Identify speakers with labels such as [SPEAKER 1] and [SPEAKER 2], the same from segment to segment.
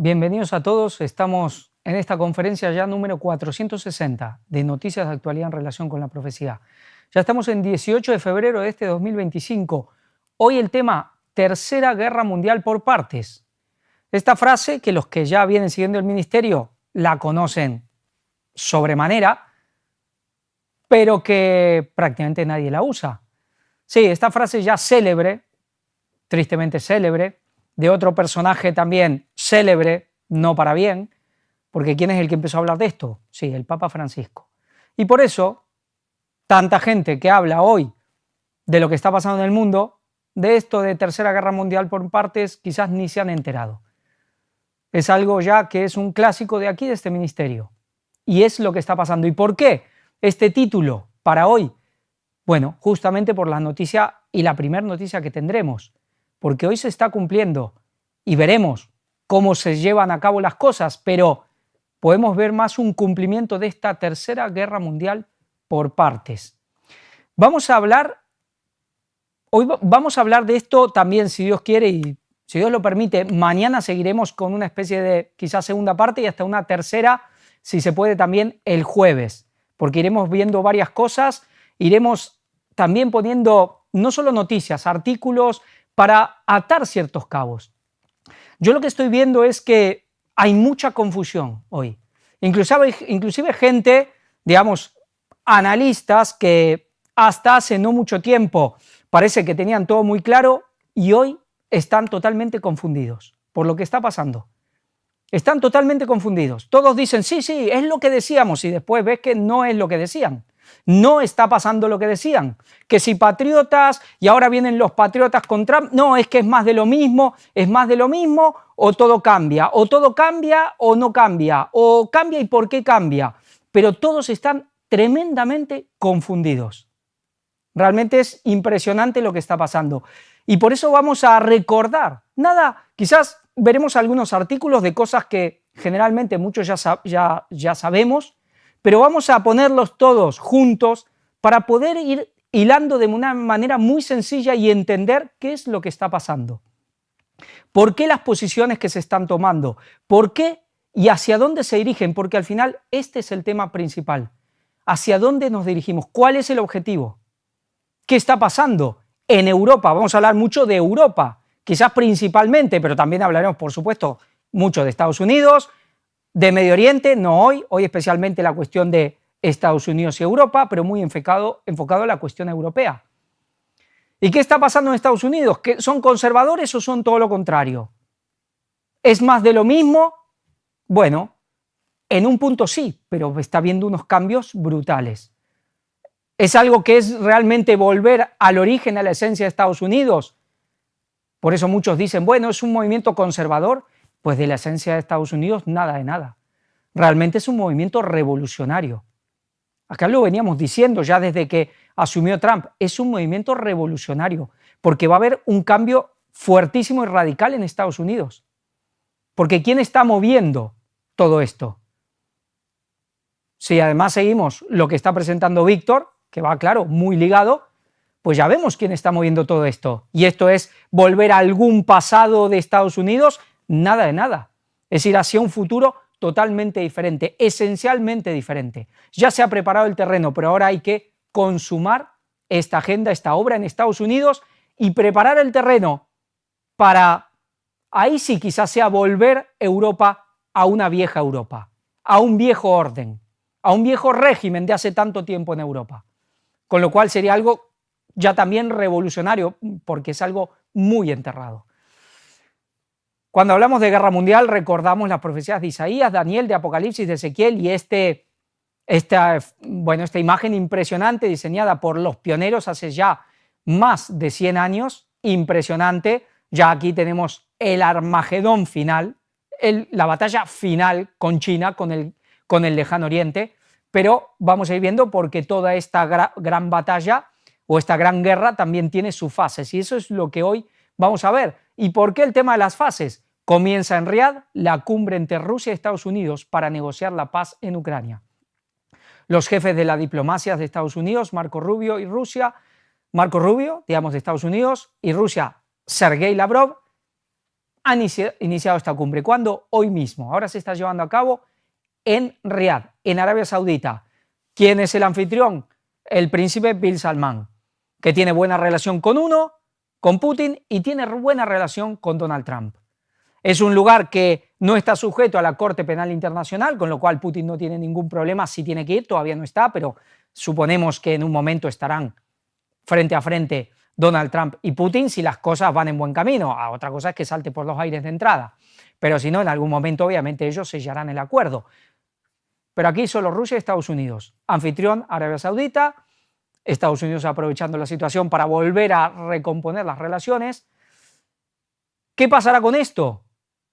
[SPEAKER 1] Bienvenidos a todos. Estamos en esta conferencia ya número 460 de noticias de actualidad en relación con la profecía. Ya estamos en 18 de febrero de este 2025. Hoy el tema Tercera Guerra Mundial por partes. Esta frase que los que ya vienen siguiendo el ministerio la conocen sobremanera, pero que prácticamente nadie la usa. Sí, esta frase ya célebre, tristemente célebre, de otro personaje también célebre, no para bien, porque ¿quién es el que empezó a hablar de esto? Sí, el Papa Francisco. Y por eso, tanta gente que habla hoy de lo que está pasando en el mundo, de esto de Tercera Guerra Mundial por partes, quizás ni se han enterado. Es algo ya que es un clásico de aquí, de este ministerio. Y es lo que está pasando. ¿Y por qué este título para hoy? Bueno, justamente por la noticia y la primera noticia que tendremos, porque hoy se está cumpliendo y veremos cómo se llevan a cabo las cosas, pero podemos ver más un cumplimiento de esta Tercera Guerra Mundial por partes. Hoy vamos a hablar de esto también, si Dios quiere y si Dios lo permite. Mañana seguiremos con una especie de quizás segunda parte y hasta una tercera, si se puede, también el jueves, porque iremos viendo varias cosas, iremos también poniendo no solo noticias, artículos para atar ciertos cabos. Yo lo que estoy viendo es que hay mucha confusión hoy. Inclusive gente, digamos, analistas que hasta hace no mucho tiempo parece que tenían todo muy claro y hoy están totalmente confundidos por lo que está pasando. Están totalmente confundidos. Todos dicen, sí, es lo que decíamos, y después ves que no es lo que decían. No está pasando lo que decían. Que si patriotas, y ahora vienen los patriotas con Trump, no, es que es más de lo mismo, o todo cambia o no cambia, o cambia y por qué cambia. Pero todos están tremendamente confundidos. Realmente es impresionante lo que está pasando. Y por eso vamos a recordar, quizás veremos algunos artículos de cosas que generalmente muchos ya sabemos, pero vamos a ponerlos todos juntos para poder ir hilando de una manera muy sencilla y entender qué es lo que está pasando. ¿Por qué las posiciones que se están tomando? ¿Por qué y hacia dónde se dirigen? Porque al final este es el tema principal. ¿Hacia dónde nos dirigimos? ¿Cuál es el objetivo? ¿Qué está pasando en Europa? Vamos a hablar mucho de Europa, quizás principalmente, pero también hablaremos, por supuesto, mucho de Estados Unidos, de Medio Oriente, no hoy especialmente la cuestión de Estados Unidos y Europa, pero muy enfocado a la cuestión europea. ¿Y qué está pasando en Estados Unidos? ¿Que son conservadores o son todo lo contrario? ¿Es más de lo mismo? Bueno, en un punto sí, pero está habiendo unos cambios brutales. ¿Es algo que es realmente volver al origen, a la esencia de Estados Unidos? Por eso muchos dicen, bueno, es un movimiento conservador. Pues de la esencia de Estados Unidos, nada de nada. Realmente es un movimiento revolucionario. Acá lo veníamos diciendo ya desde que asumió Trump. Es un movimiento revolucionario, porque va a haber un cambio fuertísimo y radical en Estados Unidos. Porque ¿quién está moviendo todo esto? Si además seguimos lo que está presentando Víctor, que va, claro, muy ligado, pues ya vemos quién está moviendo todo esto. Y esto es volver a algún pasado de Estados Unidos. Nada de nada. Es ir hacia un futuro totalmente diferente, esencialmente diferente. Ya se ha preparado el terreno, pero ahora hay que consumar esta agenda, esta obra en Estados Unidos y preparar el terreno para, ahí sí quizás sea volver Europa a una vieja Europa, a un viejo orden, a un viejo régimen de hace tanto tiempo en Europa. Con lo cual sería algo ya también revolucionario, porque es algo muy enterrado. Cuando hablamos de guerra mundial recordamos las profecías de Isaías, Daniel, de Apocalipsis, de Ezequiel y esta imagen impresionante diseñada por los pioneros hace ya más de 100 años, impresionante. Ya aquí tenemos el Armagedón final, la batalla final con China, con el lejano oriente, pero vamos a ir viendo porque toda esta gran batalla o esta gran guerra también tiene sus fases y eso es lo que hoy vamos a ver. ¿Y por qué el tema de las fases? Comienza en Riad la cumbre entre Rusia y Estados Unidos para negociar la paz en Ucrania. Los jefes de la diplomacia de Estados Unidos, Marco Rubio, de Estados Unidos, y Rusia, Sergei Lavrov, han iniciado esta cumbre. ¿Cuándo? Hoy mismo. Ahora se está llevando a cabo en Riad, en Arabia Saudita. ¿Quién es el anfitrión? El príncipe Bin Salman, que tiene buena relación con Putin, y tiene buena relación con Donald Trump. Es un lugar que no está sujeto a la Corte Penal Internacional, con lo cual Putin no tiene ningún problema si tiene que ir, todavía no está, pero suponemos que en un momento estarán frente a frente Donald Trump y Putin si las cosas van en buen camino. Otra cosa es que salte por los aires de entrada, pero si no, en algún momento obviamente ellos sellarán el acuerdo. Pero aquí solo Rusia y Estados Unidos. Anfitrión, Arabia Saudita, Estados Unidos aprovechando la situación para volver a recomponer las relaciones. ¿Qué pasará con esto?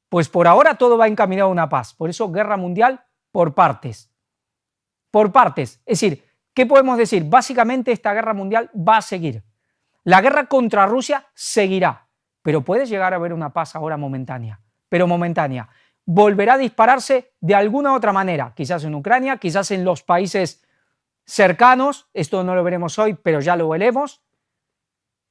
[SPEAKER 1] Pues por ahora todo va encaminado a una paz. Por eso guerra mundial por partes. Por partes. Es decir, ¿qué podemos decir? Básicamente esta guerra mundial va a seguir. La guerra contra Rusia seguirá, pero puede llegar a haber una paz ahora momentánea, pero momentánea. Volverá a dispararse de alguna otra manera, quizás en Ucrania, quizás en los países cercanos, esto no lo veremos hoy, pero ya lo veremos.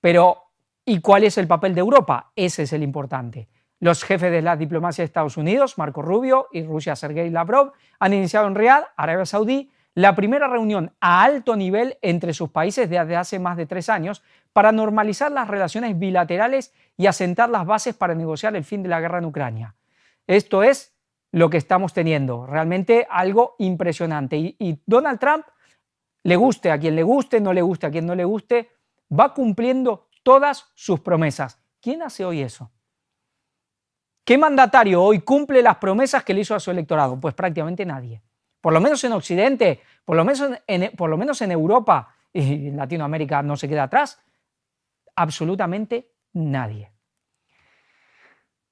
[SPEAKER 1] Pero, ¿y cuál es el papel de Europa? Ese es el importante. Los jefes de la diplomacia de Estados Unidos, Marco Rubio, y Rusia, Sergei Lavrov, han iniciado en Riad, Arabia Saudí, la primera reunión a alto nivel entre sus países desde hace más de 3 años para normalizar las relaciones bilaterales y asentar las bases para negociar el fin de la guerra en Ucrania. Esto es lo que estamos teniendo, realmente algo impresionante. Y Donald Trump, le guste a quien le guste, no le guste a quien no le guste, va cumpliendo todas sus promesas. ¿Quién hace hoy eso? ¿Qué mandatario hoy cumple las promesas que le hizo a su electorado? Pues prácticamente nadie. Por lo menos en Occidente, por lo menos en Europa y en Latinoamérica no se queda atrás, absolutamente nadie.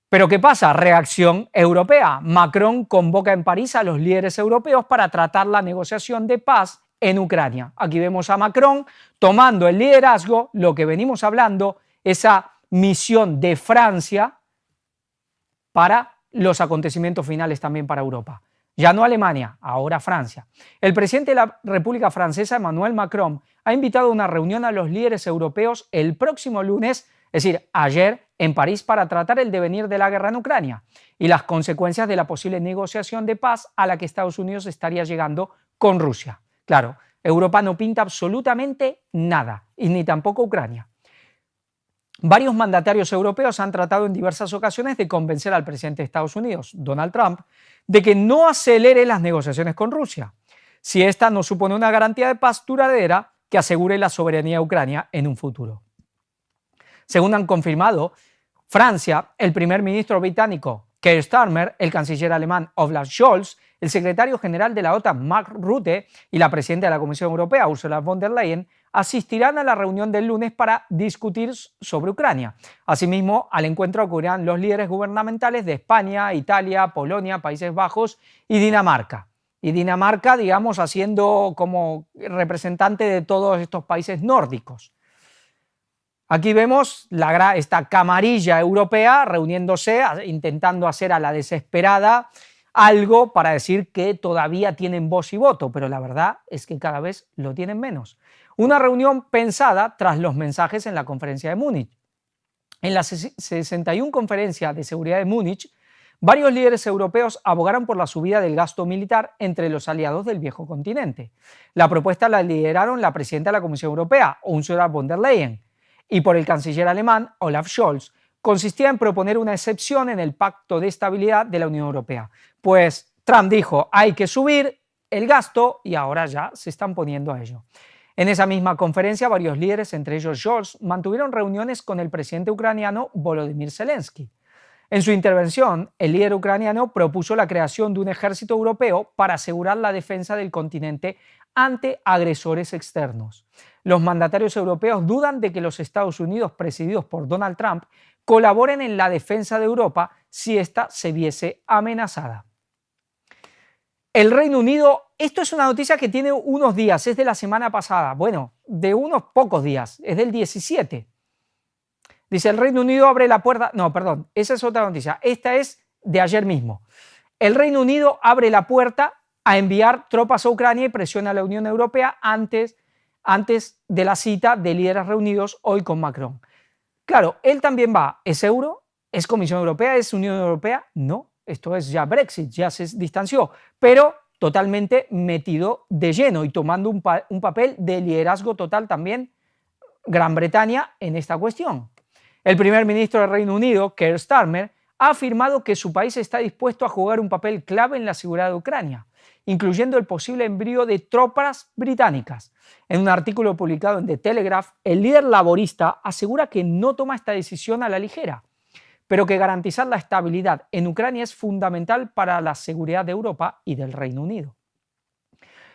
[SPEAKER 1] Pero ¿qué pasa? Reacción europea. Macron convoca en París a los líderes europeos para tratar la negociación de paz en Ucrania. Aquí vemos a Macron tomando el liderazgo, lo que venimos hablando, esa misión de Francia para los acontecimientos finales también para Europa. Ya no Alemania, ahora Francia. El presidente de la República Francesa, Emmanuel Macron, ha invitado a una reunión a los líderes europeos el próximo lunes, es decir, ayer, en París, para tratar el devenir de la guerra en Ucrania y las consecuencias de la posible negociación de paz a la que Estados Unidos estaría llegando con Rusia. Claro, Europa no pinta absolutamente nada, y ni tampoco Ucrania. Varios mandatarios europeos han tratado en diversas ocasiones de convencer al presidente de Estados Unidos, Donald Trump, de que no acelere las negociaciones con Rusia, si esta no supone una garantía de paz duradera que asegure la soberanía de Ucrania en un futuro. Según han confirmado Francia, el primer ministro británico Keir Starmer, el canciller alemán Olaf Scholz, el secretario general de la OTAN Mark Rutte y la presidenta de la Comisión Europea Ursula von der Leyen asistirán a la reunión del lunes para discutir sobre Ucrania. Asimismo, al encuentro acudirán los líderes gubernamentales de España, Italia, Polonia, Países Bajos y Dinamarca. Y Dinamarca, digamos, haciendo como representante de todos estos países nórdicos. Aquí vemos esta camarilla europea reuniéndose, intentando hacer a la desesperada algo para decir que todavía tienen voz y voto, pero la verdad es que cada vez lo tienen menos. Una reunión pensada tras los mensajes en la conferencia de Múnich. En la 61 conferencia de seguridad de Múnich, varios líderes europeos abogaron por la subida del gasto militar entre los aliados del viejo continente. La propuesta la lideraron la presidenta de la Comisión Europea, Ursula von der Leyen, y por el canciller alemán Olaf Scholz. Consistía en proponer una excepción en el Pacto de Estabilidad de la Unión Europea. Pues Trump dijo, hay que subir el gasto y ahora ya se están poniendo a ello. En esa misma conferencia, varios líderes, entre ellos Scholz, mantuvieron reuniones con el presidente ucraniano Volodymyr Zelensky. En su intervención, el líder ucraniano propuso la creación de un ejército europeo para asegurar la defensa del continente ante agresores externos. Los mandatarios europeos dudan de que los Estados Unidos, presididos por Donald Trump, colaboren en la defensa de Europa si ésta se viese amenazada. El Reino Unido, esto es una noticia que tiene unos días, es de la semana pasada, bueno, de unos pocos días, es del 17. Dice, el Reino Unido abre la puerta, no, perdón, esa es otra noticia, esta es de ayer mismo. El Reino Unido abre la puerta a enviar tropas a Ucrania y presiona a la Unión Europea antes de la cita de líderes reunidos hoy con Macron. Claro, él también va, es euro, ¿Es Comisión Europea? ¿Es Unión Europea? No, esto es ya Brexit, ya se distanció, pero totalmente metido de lleno y tomando un papel de liderazgo total también Gran Bretaña en esta cuestión. El primer ministro del Reino Unido, Keir Starmer, ha afirmado que su país está dispuesto a jugar un papel clave en la seguridad de Ucrania, incluyendo el posible envío de tropas británicas. En un artículo publicado en The Telegraph, el líder laborista asegura que no toma esta decisión a la ligera, pero que garantizar la estabilidad en Ucrania es fundamental para la seguridad de Europa y del Reino Unido.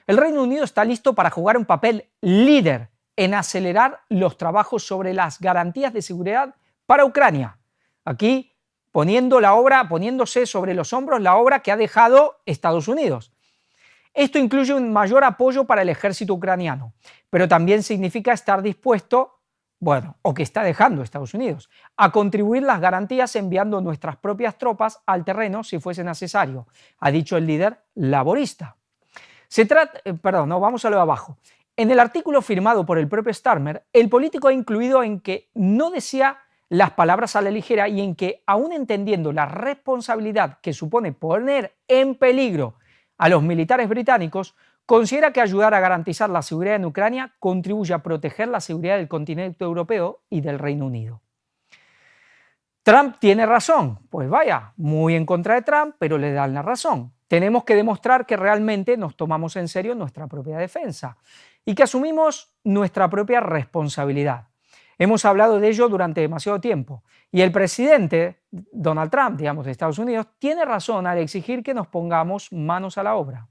[SPEAKER 1] El Reino Unido está listo para jugar un papel líder en acelerar los trabajos sobre las garantías de seguridad para Ucrania. Aquí poniéndose sobre los hombros la obra que ha dejado Estados Unidos. Esto incluye un mayor apoyo para el ejército ucraniano, pero también significa estar dispuesto, o que está dejando Estados Unidos, a contribuir las garantías enviando nuestras propias tropas al terreno si fuese necesario, ha dicho el líder laborista. Vamos a lo de abajo. En el artículo firmado por el propio Starmer, el político ha incluido en que no decía las palabras a la ligera y en que, aún entendiendo la responsabilidad que supone poner en peligro a los militares británicos, considera que ayudar a garantizar la seguridad en Ucrania contribuye a proteger la seguridad del continente europeo y del Reino Unido. ¿Trump tiene razón? Pues vaya, muy en contra de Trump, pero le dan la razón. Tenemos que demostrar que realmente nos tomamos en serio nuestra propia defensa y que asumimos nuestra propia responsabilidad. Hemos hablado de ello durante demasiado tiempo y el presidente Donald Trump, de Estados Unidos, tiene razón al exigir que nos pongamos manos a la obra.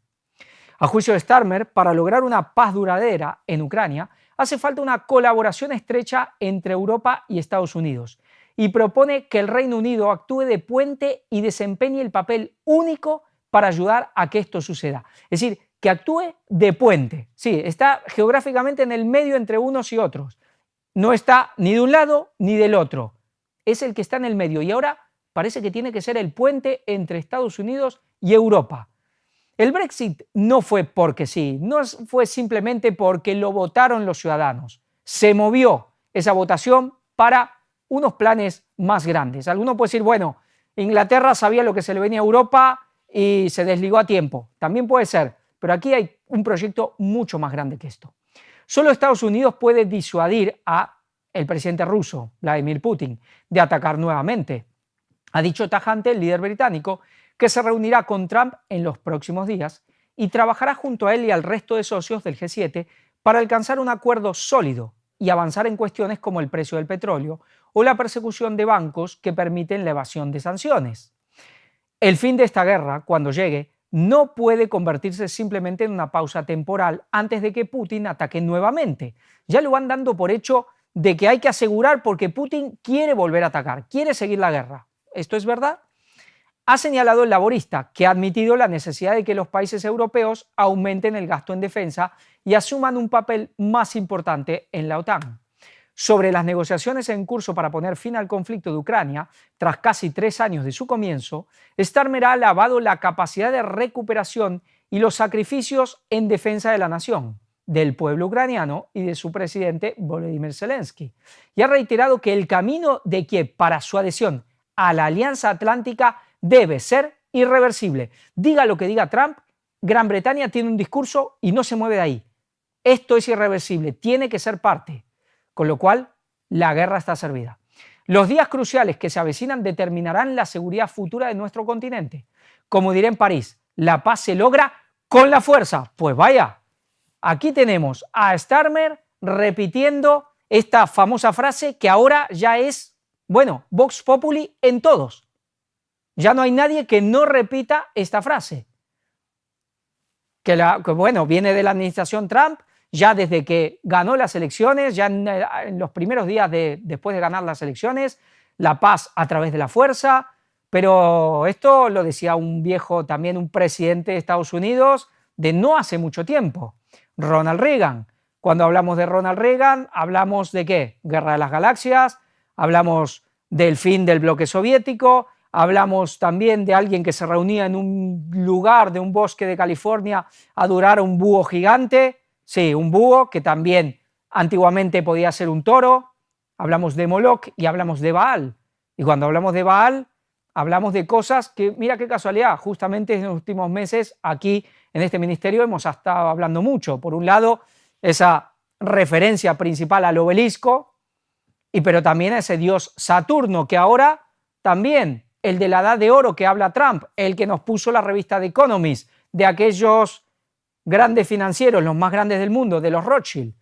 [SPEAKER 1] A juicio de Starmer, para lograr una paz duradera en Ucrania, hace falta una colaboración estrecha entre Europa y Estados Unidos y propone que el Reino Unido actúe de puente y desempeñe el papel único para ayudar a que esto suceda. Es decir, que actúe de puente. Sí, está geográficamente en el medio entre unos y otros. No está ni de un lado ni del otro. Es el que está en el medio y ahora parece que tiene que ser el puente entre Estados Unidos y Europa. El Brexit no fue porque sí, no fue simplemente porque lo votaron los ciudadanos. Se movió esa votación para unos planes más grandes. Alguno puede decir, bueno, Inglaterra sabía lo que se le venía a Europa y se desligó a tiempo. También puede ser, pero aquí hay un proyecto mucho más grande que esto. Solo Estados Unidos puede disuadir al presidente ruso, Vladimir Putin, de atacar nuevamente. Ha dicho tajante el líder británico que se reunirá con Trump en los próximos días y trabajará junto a él y al resto de socios del G7 para alcanzar un acuerdo sólido y avanzar en cuestiones como el precio del petróleo o la persecución de bancos que permiten la evasión de sanciones. El fin de esta guerra, cuando llegue, no puede convertirse simplemente en una pausa temporal antes de que Putin ataque nuevamente. Ya lo van dando por hecho de que hay que asegurar porque Putin quiere volver a atacar, quiere seguir la guerra. ¿Esto es verdad? Ha señalado el laborista, que ha admitido la necesidad de que los países europeos aumenten el gasto en defensa y asuman un papel más importante en la OTAN. Sobre las negociaciones en curso para poner fin al conflicto de Ucrania, tras casi 3 años de su comienzo, Starmer ha alabado la capacidad de recuperación y los sacrificios en defensa de la nación, del pueblo ucraniano y de su presidente Volodymyr Zelensky, y ha reiterado que el camino de Kiev para su adhesión a la Alianza Atlántica debe ser irreversible. Diga lo que diga Trump, Gran Bretaña tiene un discurso y no se mueve de ahí. Esto es irreversible, tiene que ser parte. Con lo cual, la guerra está servida. Los días cruciales que se avecinan determinarán la seguridad futura de nuestro continente. Como diré en París, la paz se logra con la fuerza. Pues vaya, aquí tenemos a Starmer repitiendo esta famosa frase que ahora ya es, Vox Populi en todos. Ya no hay nadie que no repita esta frase. Que viene de la administración Trump, ya desde que ganó las elecciones, ya en los primeros días después de ganar las elecciones, la paz a través de la fuerza, pero esto lo decía un presidente de Estados Unidos de no hace mucho tiempo, Ronald Reagan. Cuando hablamos de Ronald Reagan, hablamos de ¿qué? Guerra de las Galaxias, hablamos del fin del bloque soviético, hablamos también de alguien que se reunía en un lugar de un bosque de California a adorar a un búho gigante. Sí, un búho que también antiguamente podía ser un toro. Hablamos de Moloch y hablamos de Baal. Y cuando hablamos de Baal, hablamos de cosas que, mira qué casualidad, justamente en los últimos meses aquí en este ministerio hemos estado hablando mucho. Por un lado, esa referencia principal al obelisco, pero también a ese dios Saturno, que ahora también, el de la edad de oro que habla Trump, el que nos puso la revista The Economist, de aquellos grandes financieros, los más grandes del mundo, de los Rothschild,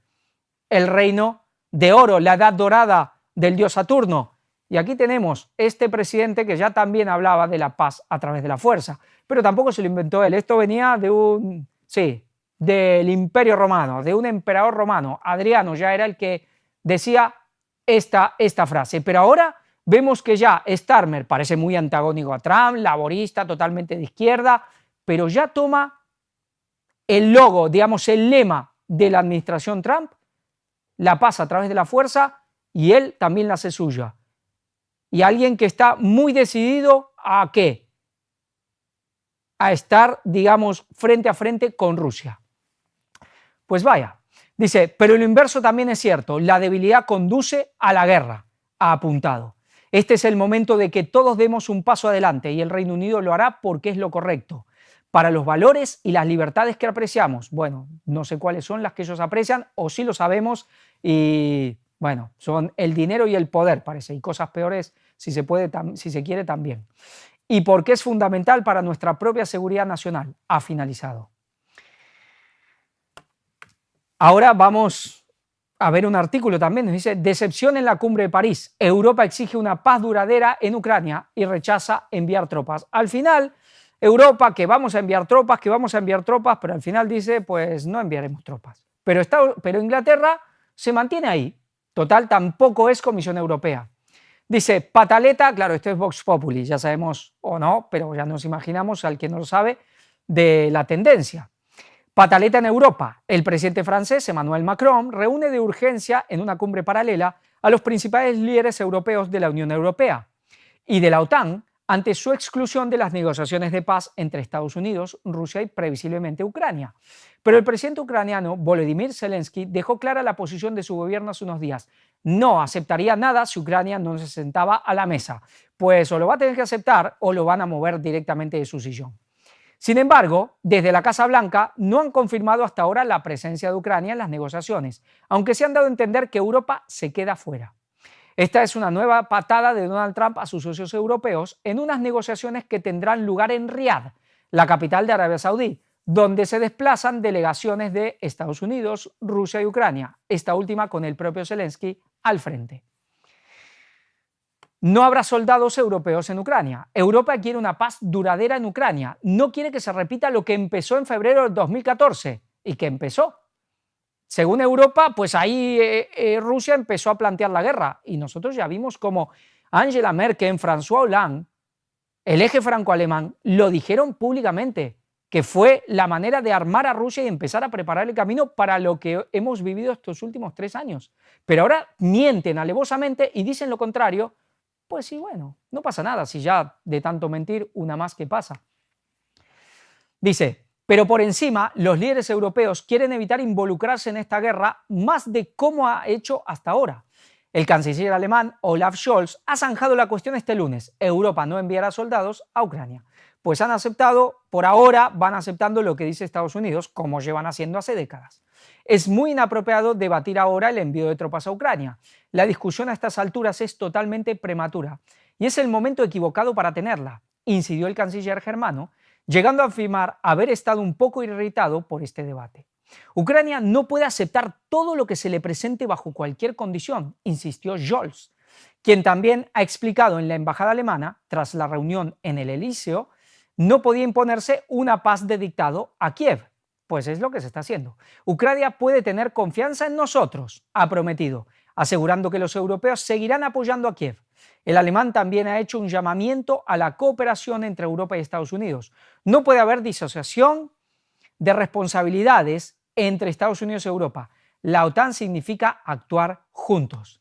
[SPEAKER 1] el reino de oro, la edad dorada del dios Saturno. Y aquí tenemos este presidente que ya también hablaba de la paz a través de la fuerza, pero tampoco se lo inventó él. Esto venía del Imperio Romano, de un emperador romano. Adriano ya era el que decía esta frase, pero ahora vemos que ya Starmer parece muy antagónico a Trump, laborista, totalmente de izquierda, pero ya toma el logo, digamos el lema de la administración Trump, la paz a través de la fuerza, y él también la hace suya. Y alguien que está muy decidido a ¿qué? A estar, digamos, frente a frente con Rusia. Pues vaya, dice, pero lo inverso también es cierto, la debilidad conduce a la guerra, ha apuntado. Este es el momento de que todos demos un paso adelante y el Reino Unido lo hará porque es lo correcto. Para los valores y las libertades que apreciamos, bueno, no sé cuáles son las que ellos aprecian o sí lo sabemos y bueno, son el dinero y el poder, parece, y cosas peores si se quiere también. Y porque es fundamental para nuestra propia seguridad nacional, ha finalizado. Ahora vamos a ver un artículo también, nos dice, decepción en la cumbre de París, Europa exige una paz duradera en Ucrania y rechaza enviar tropas. Al final, Europa, que vamos a enviar tropas, pero al final dice, pues no enviaremos tropas. Pero Inglaterra se mantiene ahí, total, tampoco es Comisión Europea. Dice, pataleta, claro, esto es Vox Populi, ya sabemos o no, pero ya nos imaginamos, al que no lo sabe, de la tendencia. Pataleta en Europa. El presidente francés Emmanuel Macron reúne de urgencia en una cumbre paralela a los principales líderes europeos de la Unión Europea y de la OTAN ante su exclusión de las negociaciones de paz entre Estados Unidos, Rusia y previsiblemente Ucrania. Pero el presidente ucraniano Volodymyr Zelensky dejó clara la posición de su gobierno hace unos días. No aceptaría nada si Ucrania no se sentaba a la mesa, pues o lo va a tener que aceptar o lo van a mover directamente de su sillón. Sin embargo, desde la Casa Blanca no han confirmado hasta ahora la presencia de Ucrania en las negociaciones, aunque se han dado a entender que Europa se queda fuera. Esta es una nueva patada de Donald Trump a sus socios europeos en unas negociaciones que tendrán lugar en Riad, la capital de Arabia Saudí, donde se desplazan delegaciones de Estados Unidos, Rusia y Ucrania, esta última con el propio Zelensky al frente. No habrá soldados europeos en Ucrania. Europa quiere una paz duradera en Ucrania. No quiere que se repita lo que empezó en febrero del 2014 y que empezó. Según Europa, pues ahí Rusia empezó a plantear la guerra y nosotros ya vimos cómo Angela Merkel, François Hollande, el eje franco-alemán, lo dijeron públicamente, que fue la manera de armar a Rusia y empezar a preparar el camino para lo que hemos vivido estos últimos 3 años. Pero ahora mienten alevosamente y dicen lo contrario. Pues sí, bueno, no pasa nada si ya de tanto mentir una más que pasa. Dice, pero por encima los líderes europeos quieren evitar involucrarse en esta guerra más de cómo ha hecho hasta ahora. El canciller alemán Olaf Scholz ha zanjado la cuestión este lunes. Europa no enviará soldados a Ucrania. Pues han aceptado, por ahora van aceptando lo que dice Estados Unidos, como llevan haciendo hace décadas. Es muy inapropiado debatir ahora el envío de tropas a Ucrania. La discusión a estas alturas es totalmente prematura y es el momento equivocado para tenerla, incidió el canciller germano, llegando a afirmar haber estado un poco irritado por este debate. Ucrania no puede aceptar todo lo que se le presente bajo cualquier condición, insistió Scholz, quien también ha explicado en la embajada alemana, tras la reunión en el Elíseo, no podía imponerse una paz de dictado a Kiev. Pues es lo que se está haciendo. Ucrania puede tener confianza en nosotros, ha prometido, asegurando que los europeos seguirán apoyando a Kiev. El alemán también ha hecho un llamamiento a la cooperación entre Europa y Estados Unidos. No puede haber disociación de responsabilidades entre Estados Unidos y Europa. La OTAN significa actuar juntos.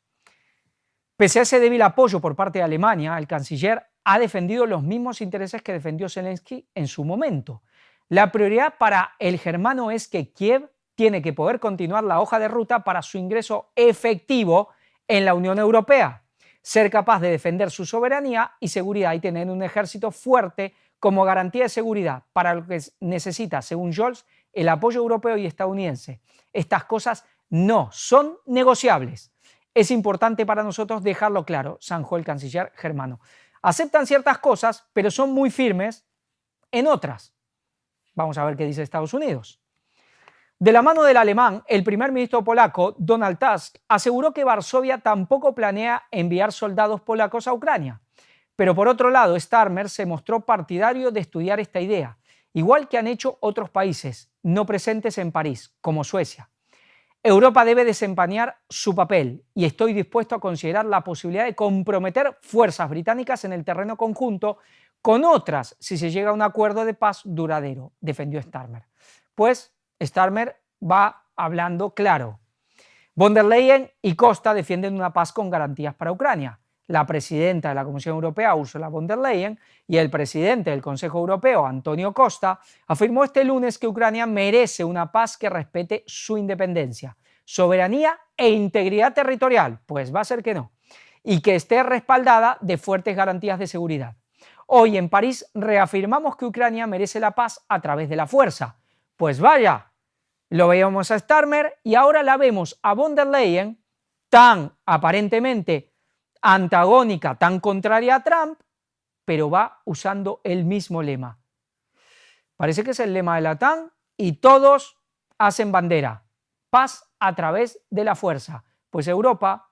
[SPEAKER 1] Pese a ese débil apoyo por parte de Alemania, el canciller ha defendido los mismos intereses que defendió Zelensky en su momento. La prioridad para el germano es que Kiev tiene que poder continuar la hoja de ruta para su ingreso efectivo en la Unión Europea. ser capaz de defender su soberanía y seguridad y tener un ejército fuerte como garantía de seguridad, para lo que necesita, según Scholz, el apoyo europeo y estadounidense. Estas cosas no son negociables. Es importante para nosotros dejarlo claro, zanjó el canciller germano. Aceptan ciertas cosas, pero son muy firmes en otras. Vamos a ver qué dice Estados Unidos. De la mano del alemán, el primer ministro polaco, Donald Tusk, aseguró que Varsovia tampoco planea enviar soldados polacos a Ucrania. Pero por otro lado, Starmer se mostró partidario de estudiar esta idea, igual que han hecho otros países no presentes en París, como Suecia. Europa debe desempeñar su papel y estoy dispuesto a considerar la posibilidad de comprometer fuerzas británicas en el terreno conjunto con otras si se llega a un acuerdo de paz duradero, defendió Starmer. Pues Starmer va hablando claro. Von der Leyen y Costa defienden una paz con garantías para Ucrania. La presidenta de la Comisión Europea, Ursula von der Leyen, y el presidente del Consejo Europeo, Antonio Costa, afirmó este lunes que Ucrania merece una paz que respete su independencia, soberanía e integridad territorial, pues va a ser que no, y que esté respaldada de fuertes garantías de seguridad. Hoy en París reafirmamos que Ucrania merece la paz a través de la fuerza. Pues vaya, lo veíamos a Starmer y ahora la vemos a von der Leyen, tan aparentemente antagónica, tan contraria a Trump, pero va usando el mismo lema. Parece que es el lema de la OTAN y todos hacen bandera. Paz a través de la fuerza. Pues Europa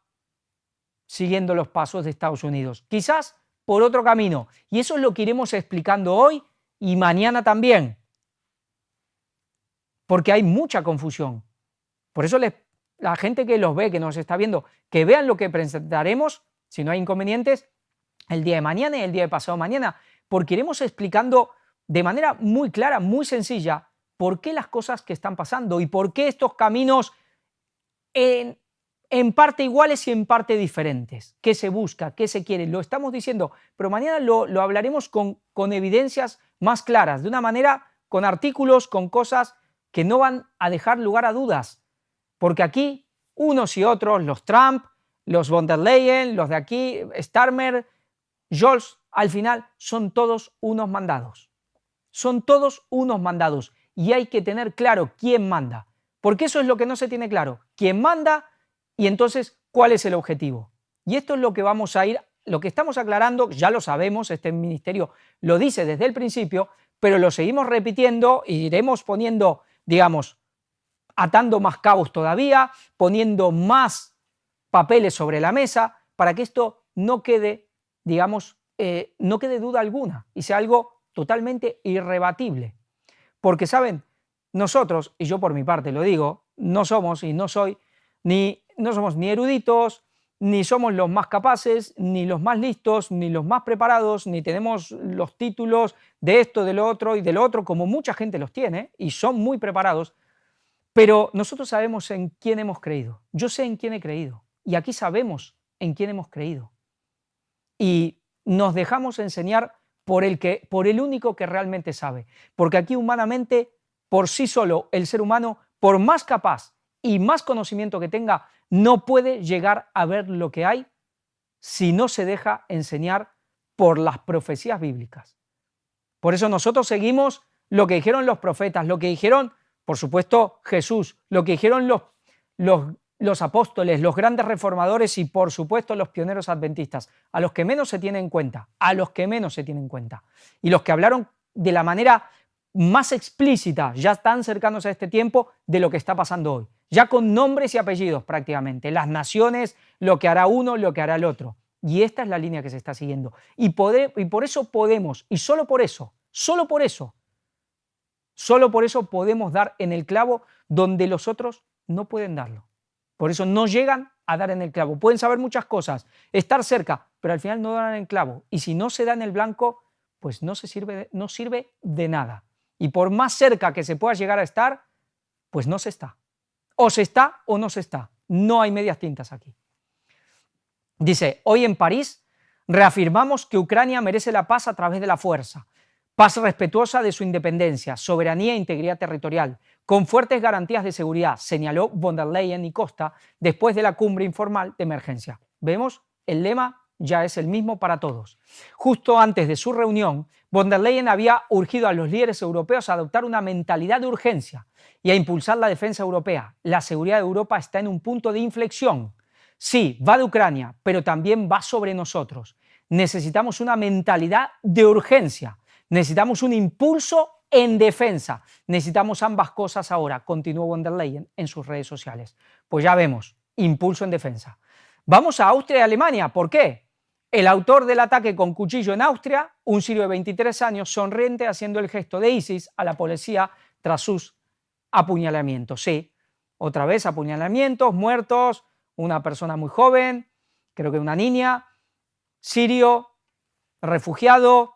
[SPEAKER 1] siguiendo los pasos de Estados Unidos. Quizás por otro camino. Y eso es lo que iremos explicando hoy y mañana también. Porque hay mucha confusión. Por eso la gente que los ve, que nos está viendo, que vean lo que presentaremos, si no hay inconvenientes, el día de mañana y el día de pasado mañana, porque iremos explicando de manera muy clara, muy sencilla, por qué las cosas que están pasando y por qué estos caminos en parte iguales y en parte diferentes. ¿Qué se busca? ¿Qué se quiere? Lo estamos diciendo, pero mañana lo hablaremos con evidencias más claras, de una manera, con artículos, con cosas que no van a dejar lugar a dudas, porque aquí unos y otros, los Trump, los von der Leyen, los de aquí, Starmer, Scholz, al final son todos unos mandados. Son todos unos mandados y hay que tener claro quién manda, porque eso es lo que no se tiene claro, quién manda y entonces cuál es el objetivo. Y esto es lo que vamos a ir, lo que estamos aclarando, ya lo sabemos, este ministerio lo dice desde el principio, pero lo seguimos repitiendo e iremos poniendo, digamos, atando más cabos todavía, poniendo más papeles sobre la mesa para que esto no quede, digamos, no quede duda alguna y sea algo totalmente irrebatible. Porque, ¿saben? Nosotros, y yo por mi parte lo digo, no somos y no somos ni eruditos, ni somos los más capaces, ni los más listos, ni los más preparados, ni tenemos los títulos de esto, de lo otro y de lo otro, como mucha gente los tiene y son muy preparados, pero nosotros sabemos en quién hemos creído. Yo sé en quién he creído. Y aquí sabemos en quién hemos creído. Y nos dejamos enseñar por el único que realmente sabe. Porque aquí humanamente, por sí solo, el ser humano, por más capaz y más conocimiento que tenga, no puede llegar a ver lo que hay si no se deja enseñar por las profecías bíblicas. Por eso nosotros seguimos lo que dijeron los profetas, lo que dijeron, por supuesto, Jesús, lo que dijeron los apóstoles, los grandes reformadores y por supuesto los pioneros adventistas, a los que menos se tienen en cuenta, a los que menos se tienen en cuenta. Y los que hablaron de la manera más explícita, ya tan cercanos a este tiempo, de lo que está pasando hoy. Ya con nombres y apellidos prácticamente, las naciones, lo que hará uno, lo que hará el otro. Y esta es la línea que se está siguiendo. Y por eso podemos, y solo por eso podemos dar en el clavo donde los otros no pueden darlo. Por eso no llegan a dar en el clavo. Pueden saber muchas cosas, estar cerca, pero al final no dan en el clavo. Y si no se da en el blanco, pues no sirve de nada. Y por más cerca que se pueda llegar a estar, pues no se está. O se está o no se está. No hay medias tintas aquí. Dice, hoy en París reafirmamos que Ucrania merece la paz a través de la fuerza. Paz respetuosa de su independencia, soberanía e integridad territorial, con fuertes garantías de seguridad, señaló von der Leyen y Costa después de la cumbre informal de emergencia. Vemos el lema ya es el mismo para todos. Justo antes de su reunión, von der Leyen había urgido a los líderes europeos a adoptar una mentalidad de urgencia y a impulsar la defensa europea. La seguridad de Europa está en un punto de inflexión. Sí, va de Ucrania, pero también va sobre nosotros. Necesitamos una mentalidad de urgencia. Necesitamos un impulso en defensa. Necesitamos ambas cosas ahora, continuó von der Leyen en sus redes sociales. Pues ya vemos, impulso en defensa. Vamos a Austria y Alemania. ¿Por qué? El autor del ataque con cuchillo en Austria, un sirio de 23 años, sonriente haciendo el gesto de ISIS a la policía tras sus apuñalamientos. Sí, otra vez apuñalamientos, muertos, una persona muy joven, creo que una niña, sirio, refugiado.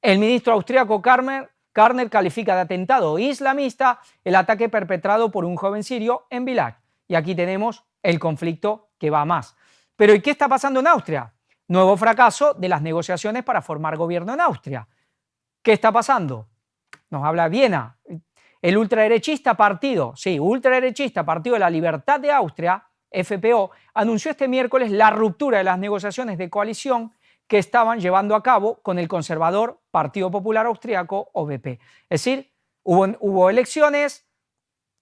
[SPEAKER 1] El ministro austríaco Karner califica de atentado islamista el ataque perpetrado por un joven sirio en Bilal. Y aquí tenemos el conflicto que va a más. Pero ¿y qué está pasando en Austria? Nuevo fracaso de las negociaciones para formar gobierno en Austria. ¿Qué está pasando? Nos habla Viena. El ultraderechista partido Partido de la Libertad de Austria, FPO, anunció este miércoles la ruptura de las negociaciones de coalición que estaban llevando a cabo con el conservador Partido Popular Austriaco, OVP. Es decir, hubo elecciones,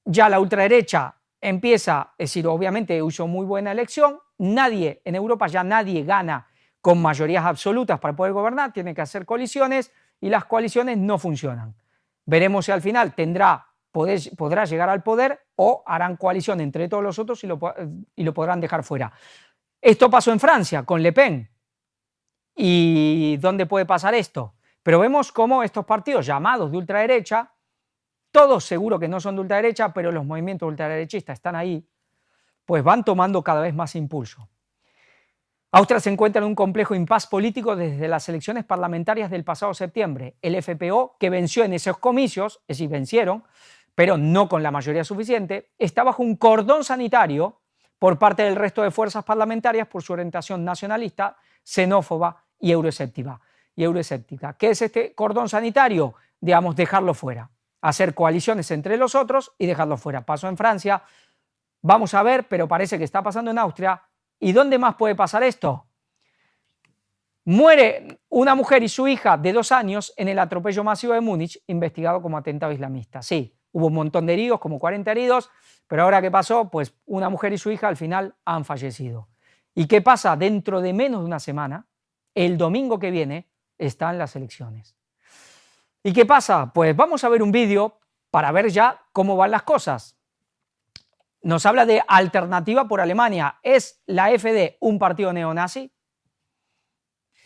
[SPEAKER 1] ya la ultraderecha empieza, es decir, obviamente hizo muy buena elección, nadie en Europa, ya nadie gana con mayorías absolutas para poder gobernar, tiene que hacer coaliciones y las coaliciones no funcionan. Veremos si al final podrá llegar al poder o harán coalición entre todos los otros y lo podrán dejar fuera. Esto pasó en Francia con Le Pen. ¿Y dónde puede pasar esto? Pero vemos cómo estos partidos llamados de ultraderecha, todos seguro que no son de ultraderecha, pero los movimientos ultraderechistas están ahí, pues van tomando cada vez más impulso. Austria se encuentra en un complejo impasse político desde las elecciones parlamentarias del pasado septiembre. El FPO, que venció en esos comicios, es decir, vencieron, pero no con la mayoría suficiente, está bajo un cordón sanitario por parte del resto de fuerzas parlamentarias por su orientación nacionalista, xenófoba y euroescéptica. ¿Qué es este cordón sanitario? Digamos, dejarlo fuera, hacer coaliciones entre los otros y dejarlo fuera. Pasó en Francia, vamos a ver, pero parece que está pasando en Austria. ¿Y dónde más puede pasar esto? Muere una mujer y su hija de 2 años en el atropello masivo de Múnich, investigado como atentado islamista. Sí, hubo un montón de heridos, como 40 heridos, pero ahora ¿qué pasó? Pues una mujer y su hija al final han fallecido. ¿Y qué pasa? Dentro de menos de una semana, el domingo que viene, están las elecciones. ¿Y qué pasa? Pues vamos a ver un vídeo para ver ya cómo van las cosas. Nos habla de Alternativa por Alemania. ¿Es la AfD un partido neonazi?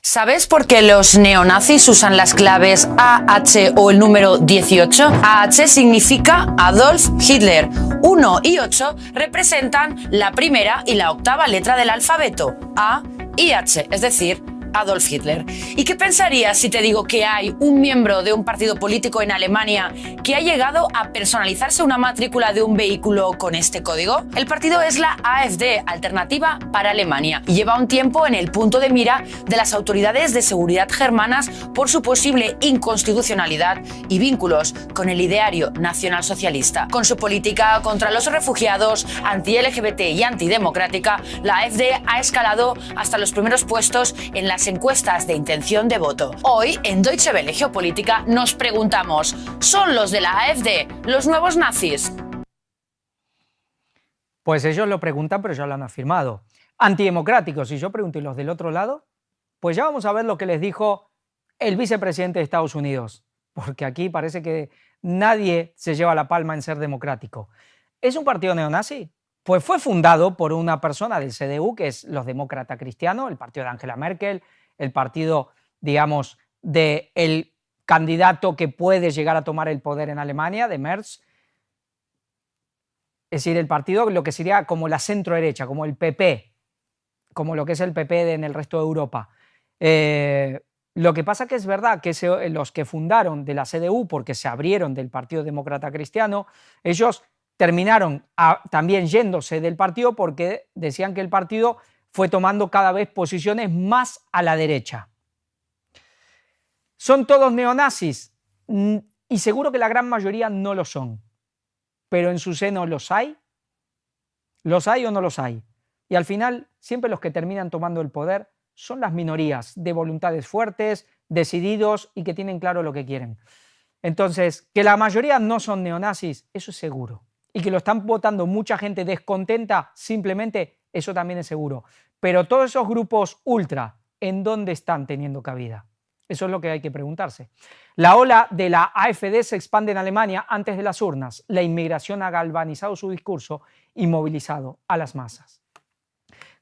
[SPEAKER 2] ¿Sabes por qué los neonazis usan las claves AH o el número 18? AH significa Adolf Hitler. 1 y 8 representan la primera y la octava letra del alfabeto. A y H, es decir, Adolf Hitler. ¿Y qué pensarías si te digo que hay un miembro de un partido político en Alemania que ha llegado a personalizarse una matrícula de un vehículo con este código? El partido es la AfD, Alternativa para Alemania, y lleva un tiempo en el punto de mira de las autoridades de seguridad germanas por su posible inconstitucionalidad y vínculos con el ideario nacionalsocialista. Con su política contra los refugiados, anti-LGBT y antidemocrática, la AfD ha escalado hasta los primeros puestos en las encuestas de intención de voto. Hoy, en Deutsche Welle Geopolítica, nos preguntamos, ¿son los de la AfD los nuevos nazis?
[SPEAKER 1] Pues ellos lo preguntan, pero ya lo han afirmado. Antidemocráticos, y yo pregunto, ¿y los del otro lado? Pues ya vamos a ver lo que les dijo el vicepresidente de Estados Unidos, porque aquí parece que nadie se lleva la palma en ser democrático. ¿Es un partido neonazi? Pues fue fundado por una persona del CDU, que es los demócratas cristianos, el partido de Angela Merkel, el partido, digamos, del candidato que puede llegar a tomar el poder en Alemania, de Merz. Es decir, el partido, lo que sería como la centro-derecha, como el PP, como lo que es el PP en el resto de Europa. Lo que pasa que es verdad que los que fundaron de la CDU, porque se abrieron del Partido Demócrata Cristiano, ellos terminaron también yéndose del partido porque decían que el partido fue tomando cada vez posiciones más a la derecha. ¿Son todos neonazis? Y seguro que la gran mayoría no lo son. Pero en su seno ¿los hay? ¿Los hay o no los hay? Y al final, siempre los que terminan tomando el poder son las minorías de voluntades fuertes, decididos y que tienen claro lo que quieren. Entonces, que la mayoría no son neonazis, eso es seguro. Y que lo están votando mucha gente descontenta, simplemente, eso también es seguro. Pero todos esos grupos ultra, ¿en dónde están teniendo cabida? Eso es lo que hay que preguntarse. La ola de la AfD se expande en Alemania antes de las urnas. La inmigración ha galvanizado su discurso y movilizado a las masas.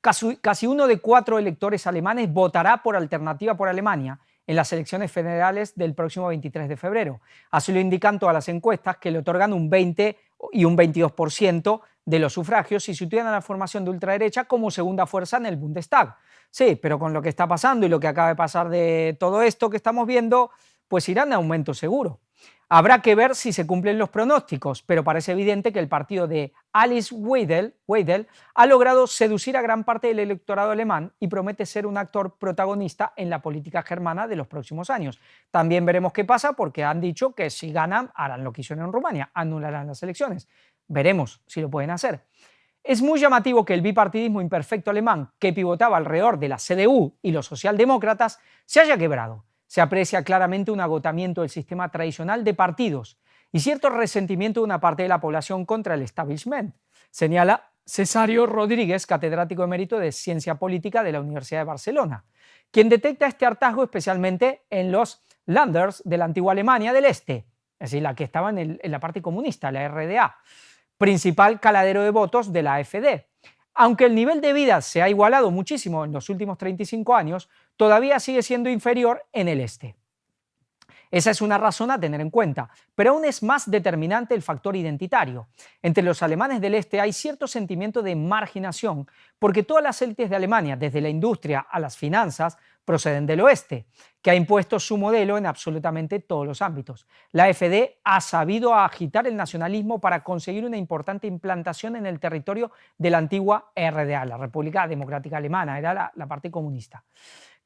[SPEAKER 1] Casi 1 de 4 electores alemanes votará por Alternativa por Alemania en las elecciones federales del próximo 23 de febrero. Así lo indican todas las encuestas, que le otorgan un 20 y un 22% de los sufragios y sitúan a la formación de ultraderecha como segunda fuerza en el Bundestag. Sí, pero con lo que está pasando y lo que acaba de pasar de todo esto que estamos viendo, pues irán en aumento seguro. Habrá que ver si se cumplen los pronósticos, pero parece evidente que el partido de Alice Weidel ha logrado seducir a gran parte del electorado alemán y promete ser un actor protagonista en la política germana de los próximos años. También veremos qué pasa, porque han dicho que si ganan harán lo que hicieron en Rumania, anularán las elecciones. Veremos si lo pueden hacer. Es muy llamativo que el bipartidismo imperfecto alemán, que pivotaba alrededor de la CDU y los socialdemócratas, se haya quebrado. Se aprecia claramente un agotamiento del sistema tradicional de partidos y cierto resentimiento de una parte de la población contra el establishment, señala Cesario Rodríguez, catedrático emérito de Ciencia Política de la Universidad de Barcelona, quien detecta este hartazgo especialmente en los Länders de la antigua Alemania del Este, es decir, la que estaba en la parte comunista, la RDA, principal caladero de votos de la AfD. Aunque el nivel de vida se ha igualado muchísimo en los últimos 35 años, todavía sigue siendo inferior en el este. Esa es una razón a tener en cuenta, pero aún es más determinante el factor identitario. Entre los alemanes del este hay cierto sentimiento de marginación, porque todas las élites de Alemania, desde la industria a las finanzas, proceden del oeste, que ha impuesto su modelo en absolutamente todos los ámbitos. La AfD ha sabido agitar el nacionalismo para conseguir una importante implantación en el territorio de la antigua RDA, la República Democrática Alemana, era la parte comunista.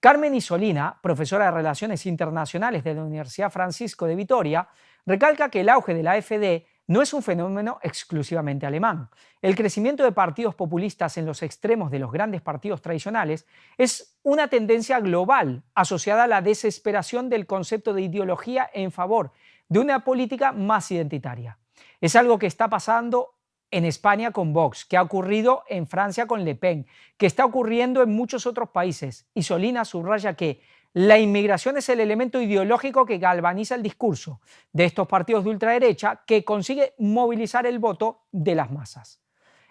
[SPEAKER 1] Carmen Isolina, profesora de Relaciones Internacionales de la Universidad Francisco de Vitoria, recalca que el auge de la AfD no es un fenómeno exclusivamente alemán. El crecimiento de partidos populistas en los extremos de los grandes partidos tradicionales es una tendencia global asociada a la desesperación del concepto de ideología en favor de una política más identitaria. Es algo que está pasando en España con Vox, que ha ocurrido en Francia con Le Pen, que está ocurriendo en muchos otros países. Isolina subraya que la inmigración es el elemento ideológico que galvaniza el discurso de estos partidos de ultraderecha, que consigue movilizar el voto de las masas.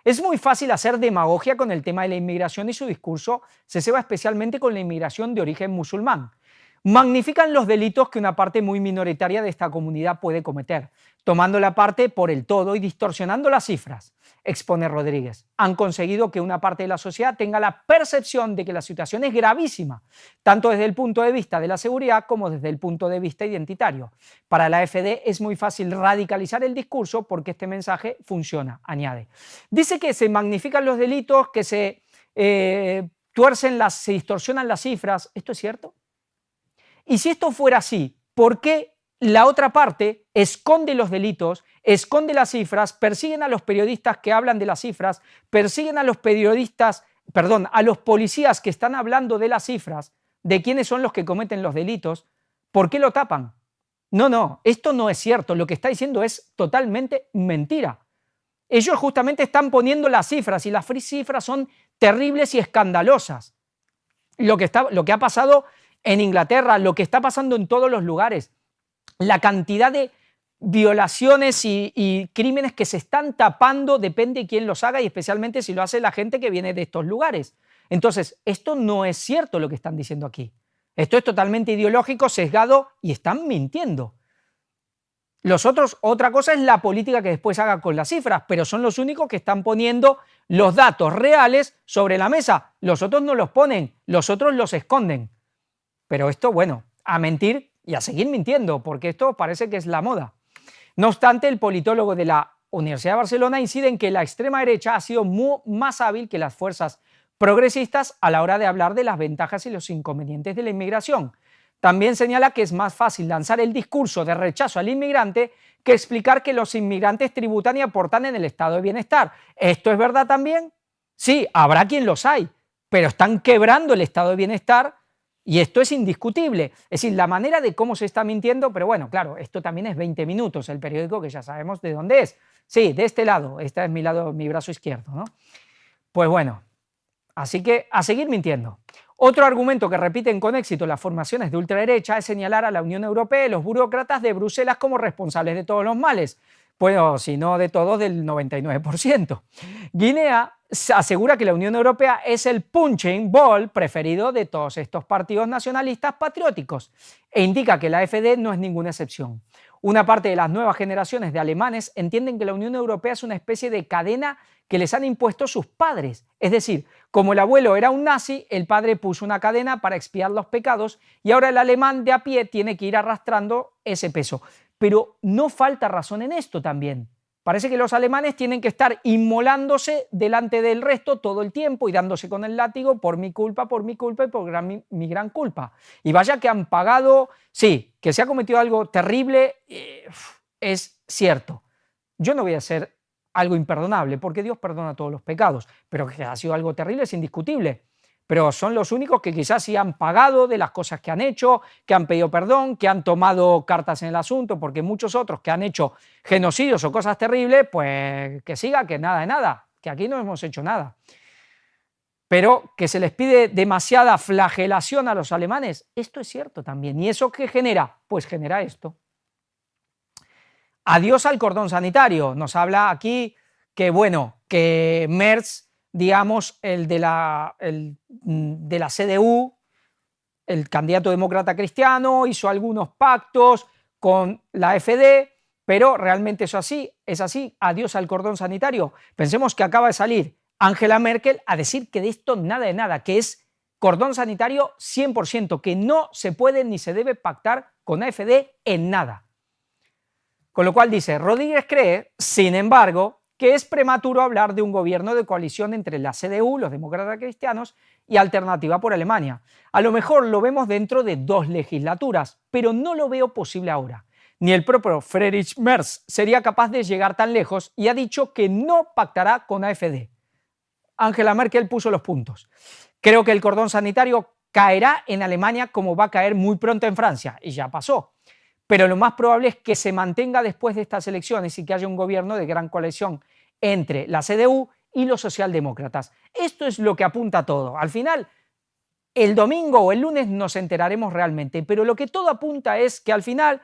[SPEAKER 1] Es muy fácil hacer demagogia con el tema de la inmigración y su discurso se ceba especialmente con la inmigración de origen musulmán. Magnifican los delitos que una parte muy minoritaria de esta comunidad puede cometer, tomando la parte por el todo y distorsionando las cifras, expone Rodríguez. Han conseguido que una parte de la sociedad tenga la percepción de que la situación es gravísima, tanto desde el punto de vista de la seguridad como desde el punto de vista identitario. Para la AfD es muy fácil radicalizar el discurso porque este mensaje funciona, añade. Dice que se magnifican los delitos, que se se distorsionan las cifras. ¿Esto es cierto? Y si esto fuera así, ¿por qué la otra parte esconde los delitos, esconde las cifras, persiguen a los periodistas que hablan de las cifras, persiguen a los a los policías que están hablando de las cifras, de quiénes son los que cometen los delitos? ¿Por qué lo tapan? No, esto no es cierto, lo que está diciendo es totalmente mentira. Ellos justamente están poniendo las cifras y las cifras son terribles y escandalosas. Lo que ha pasado en Inglaterra, lo que está pasando en todos los lugares, la cantidad de violaciones y crímenes que se están tapando, depende de quién los haga y especialmente si lo hace la gente que viene de estos lugares. Entonces, esto no es cierto lo que están diciendo aquí. Esto es totalmente ideológico, sesgado y están mintiendo. Los otros, otra cosa es la política que después haga con las cifras, pero son los únicos que están poniendo los datos reales sobre la mesa. Los otros no los ponen, los otros los esconden. Pero esto, bueno, a mentir y a seguir mintiendo, porque esto parece que es la moda. No obstante, el politólogo de la Universidad de Barcelona incide en que la extrema derecha ha sido más hábil que las fuerzas progresistas a la hora de hablar de las ventajas y los inconvenientes de la inmigración. También señala que es más fácil lanzar el discurso de rechazo al inmigrante que explicar que los inmigrantes tributan y aportan en el estado de bienestar. ¿Esto es verdad también? Sí, habrá quien los hay, pero están quebrando el estado de bienestar y esto es indiscutible. Es decir, la manera de cómo se está mintiendo, pero bueno, claro, esto también es 20 minutos, el periódico que ya sabemos de dónde es. Sí, de este lado, este es mi lado, mi brazo izquierdo, ¿no? Pues bueno, así que a seguir mintiendo. Otro argumento que repiten con éxito las formaciones de ultraderecha es señalar a la Unión Europea y los burócratas de Bruselas como responsables de todos los males. Bueno, si no de todos, del 99%. Guinea asegura que la Unión Europea es el punching ball preferido de todos estos partidos nacionalistas patrióticos e indica que la AfD no es ninguna excepción. Una parte de las nuevas generaciones de alemanes entienden que la Unión Europea es una especie de cadena que les han impuesto sus padres. Es decir, como el abuelo era un nazi, el padre puso una cadena para expiar los pecados y ahora el alemán de a pie tiene que ir arrastrando ese peso. Pero no falta razón en esto también. Parece que los alemanes tienen que estar inmolándose delante del resto todo el tiempo y dándose con el látigo por mi culpa y por mi gran culpa. Y vaya que han pagado, sí, que se ha cometido algo terrible, es cierto. Yo no voy a hacer algo imperdonable, porque Dios perdona todos los pecados, pero que ha sido algo terrible es indiscutible. Pero son los únicos que quizás sí han pagado de las cosas que han hecho, que han pedido perdón, que han tomado cartas en el asunto, porque muchos otros que han hecho genocidios o cosas terribles, pues que siga, que nada de nada, que aquí no hemos hecho nada. Pero que se les pide demasiada flagelación a los alemanes, esto es cierto también. ¿Y eso qué genera? Pues genera esto. Adiós al cordón sanitario. Nos habla aquí que, bueno, que Merz, digamos, el de la CDU, el candidato demócrata cristiano, hizo algunos pactos con la AfD, pero realmente eso es así, adiós al cordón sanitario. Pensemos que acaba de salir Angela Merkel a decir que de esto nada de nada, que es cordón sanitario 100%, que no se puede ni se debe pactar con AfD en nada. Con lo cual dice, Rodríguez cree, sin embargo, que es prematuro hablar de un gobierno de coalición entre la CDU, los demócratas cristianos, y Alternativa por Alemania. A lo mejor lo vemos dentro de 2 legislaturas, pero no lo veo posible ahora. Ni el propio Friedrich Merz sería capaz de llegar tan lejos y ha dicho que no pactará con AfD. Angela Merkel puso los puntos. Creo que el cordón sanitario caerá en Alemania como va a caer muy pronto en Francia, y ya pasó. Pero lo más probable es que se mantenga después de estas elecciones y que haya un gobierno de gran coalición entre la CDU y los socialdemócratas. Esto es lo que apunta todo. Al final, el domingo o el lunes nos enteraremos realmente, pero lo que todo apunta es que al final,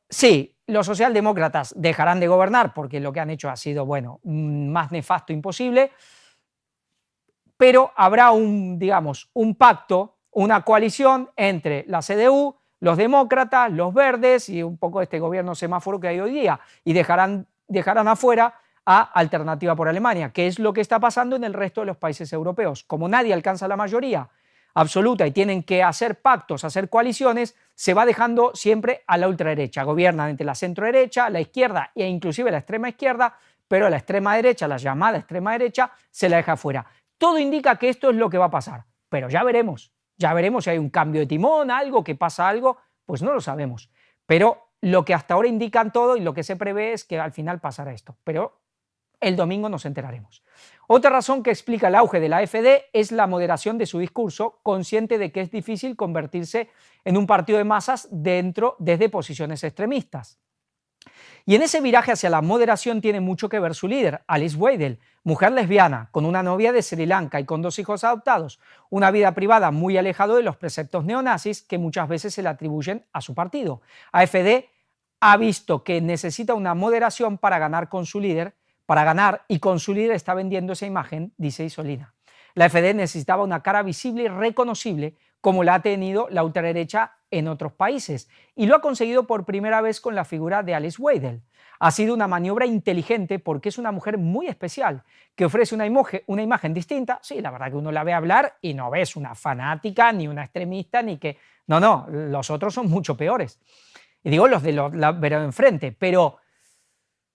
[SPEAKER 1] sí, los socialdemócratas dejarán de gobernar porque lo que han hecho ha sido, bueno, más nefasto imposible, pero habrá un pacto, una coalición entre la CDU, los demócratas, los verdes y un poco este gobierno semáforo que hay hoy día, y dejarán afuera a Alternativa por Alemania, que es lo que está pasando en el resto de los países europeos. Como nadie alcanza la mayoría absoluta y tienen que hacer pactos, hacer coaliciones, se va dejando siempre a la ultraderecha. Gobiernan entre la centroderecha, la izquierda e inclusive la extrema izquierda, pero la extrema derecha, la llamada extrema derecha, se la deja fuera. Todo indica que esto es lo que va a pasar, pero ya veremos. Ya veremos si hay un cambio de timón, algo, que pasa algo, pues no lo sabemos. Pero lo que hasta ahora indican todo y lo que se prevé es que al final pasará esto. Pero el domingo nos enteraremos. Otra razón que explica el auge de la AfD es la moderación de su discurso, consciente de que es difícil convertirse en un partido de masas desde posiciones extremistas. Y en ese viraje hacia la moderación tiene mucho que ver su líder, Alice Weidel, mujer lesbiana, con una novia de Sri Lanka y con 2 hijos adoptados, una vida privada muy alejada de los preceptos neonazis que muchas veces se le atribuyen a su partido. AfD ha visto que necesita una moderación para ganar con su líder, y con su líder está vendiendo esa imagen, dice Isolina. La AfD necesitaba una cara visible y reconocible como la ha tenido la ultraderecha en otros países, y lo ha conseguido por primera vez con la figura de Alice Weidel. Ha sido una maniobra inteligente porque es una mujer muy especial, que ofrece una imagen distinta. Sí, la verdad que uno la ve hablar y no ves una fanática, ni una extremista, ni que... No, los otros son mucho peores. Y digo los de la vereda enfrente, pero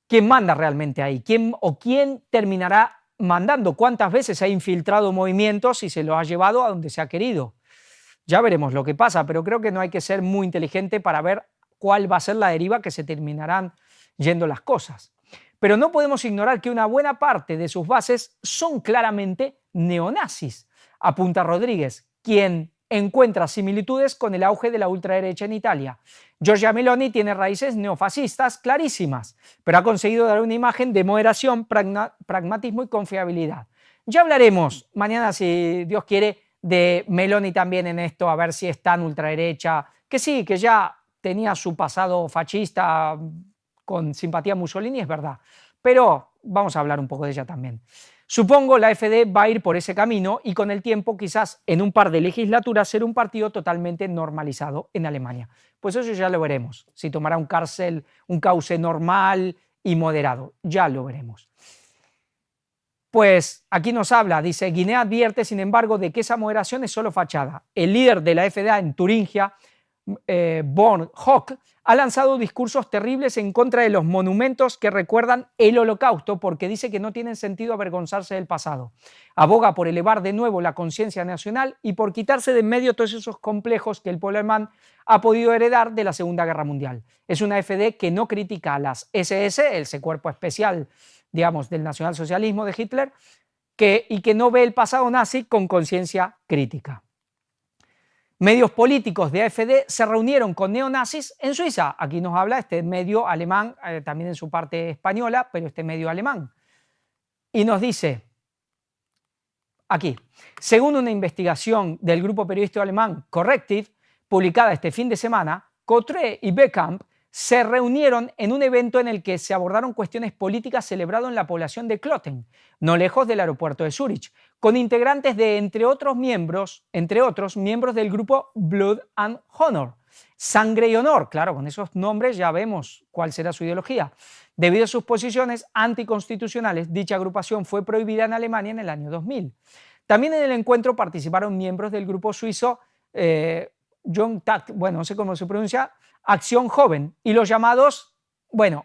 [SPEAKER 1] ¿quién manda realmente ahí? ¿Quién terminará mandando? ¿Cuántas veces ha infiltrado movimientos y se los ha llevado a donde se ha querido? Ya veremos lo que pasa, pero creo que no hay que ser muy inteligente para ver cuál va a ser la deriva que se terminarán yendo las cosas. pero no podemos ignorar que una buena parte de sus bases son claramente neonazis, apunta Rodríguez, quien encuentra similitudes con el auge de la ultraderecha en Italia. Giorgia Meloni tiene raíces neofascistas clarísimas, pero ha conseguido dar una imagen de moderación, pragmatismo y confiabilidad. Ya hablaremos mañana, si Dios quiere, de Meloni también en esto, a ver si es tan ultraderecha, que sí, que ya tenía su pasado fascista con simpatía a Mussolini, es verdad, pero vamos a hablar un poco de ella también. Supongo la AfD va a ir por ese camino y con el tiempo quizás en un par de legislaturas ser un partido totalmente normalizado en Alemania. Pues eso ya lo veremos, si tomará un cauce normal y moderado, ya lo veremos. Pues aquí nos habla, dice, Guinea advierte sin embargo de que esa moderación es solo fachada. El líder de la FDA en Turingia, Born Hock, ha lanzado discursos terribles en contra de los monumentos que recuerdan el Holocausto porque dice que no tienen sentido avergonzarse del pasado. Aboga por elevar de nuevo la conciencia nacional y por quitarse de en medio todos esos complejos que el pueblo alemán ha podido heredar de la Segunda Guerra Mundial. Es una AfD que no critica a las SS, ese cuerpo especial, digamos, del nacionalsocialismo de Hitler, y que no ve el pasado nazi con conciencia crítica. Medios políticos de AfD se reunieron con neonazis en Suiza. Aquí nos habla este medio alemán, también en su parte española, pero este medio alemán. Y nos dice, aquí, según una investigación del grupo periodístico alemán Correctiv, publicada este fin de semana, Cotre y Beckamp se reunieron en un evento en el que se abordaron cuestiones políticas celebrado en la población de Kloten, no lejos del aeropuerto de Zúrich, con integrantes de, entre otros miembros del grupo Blood and Honor, Sangre y Honor. Claro, con esos nombres ya vemos cuál será su ideología. Debido a sus posiciones anticonstitucionales, dicha agrupación fue prohibida en Alemania en el año 2000. También en el encuentro participaron miembros del grupo suizo no sé cómo se pronuncia, Acción Joven, y los llamados,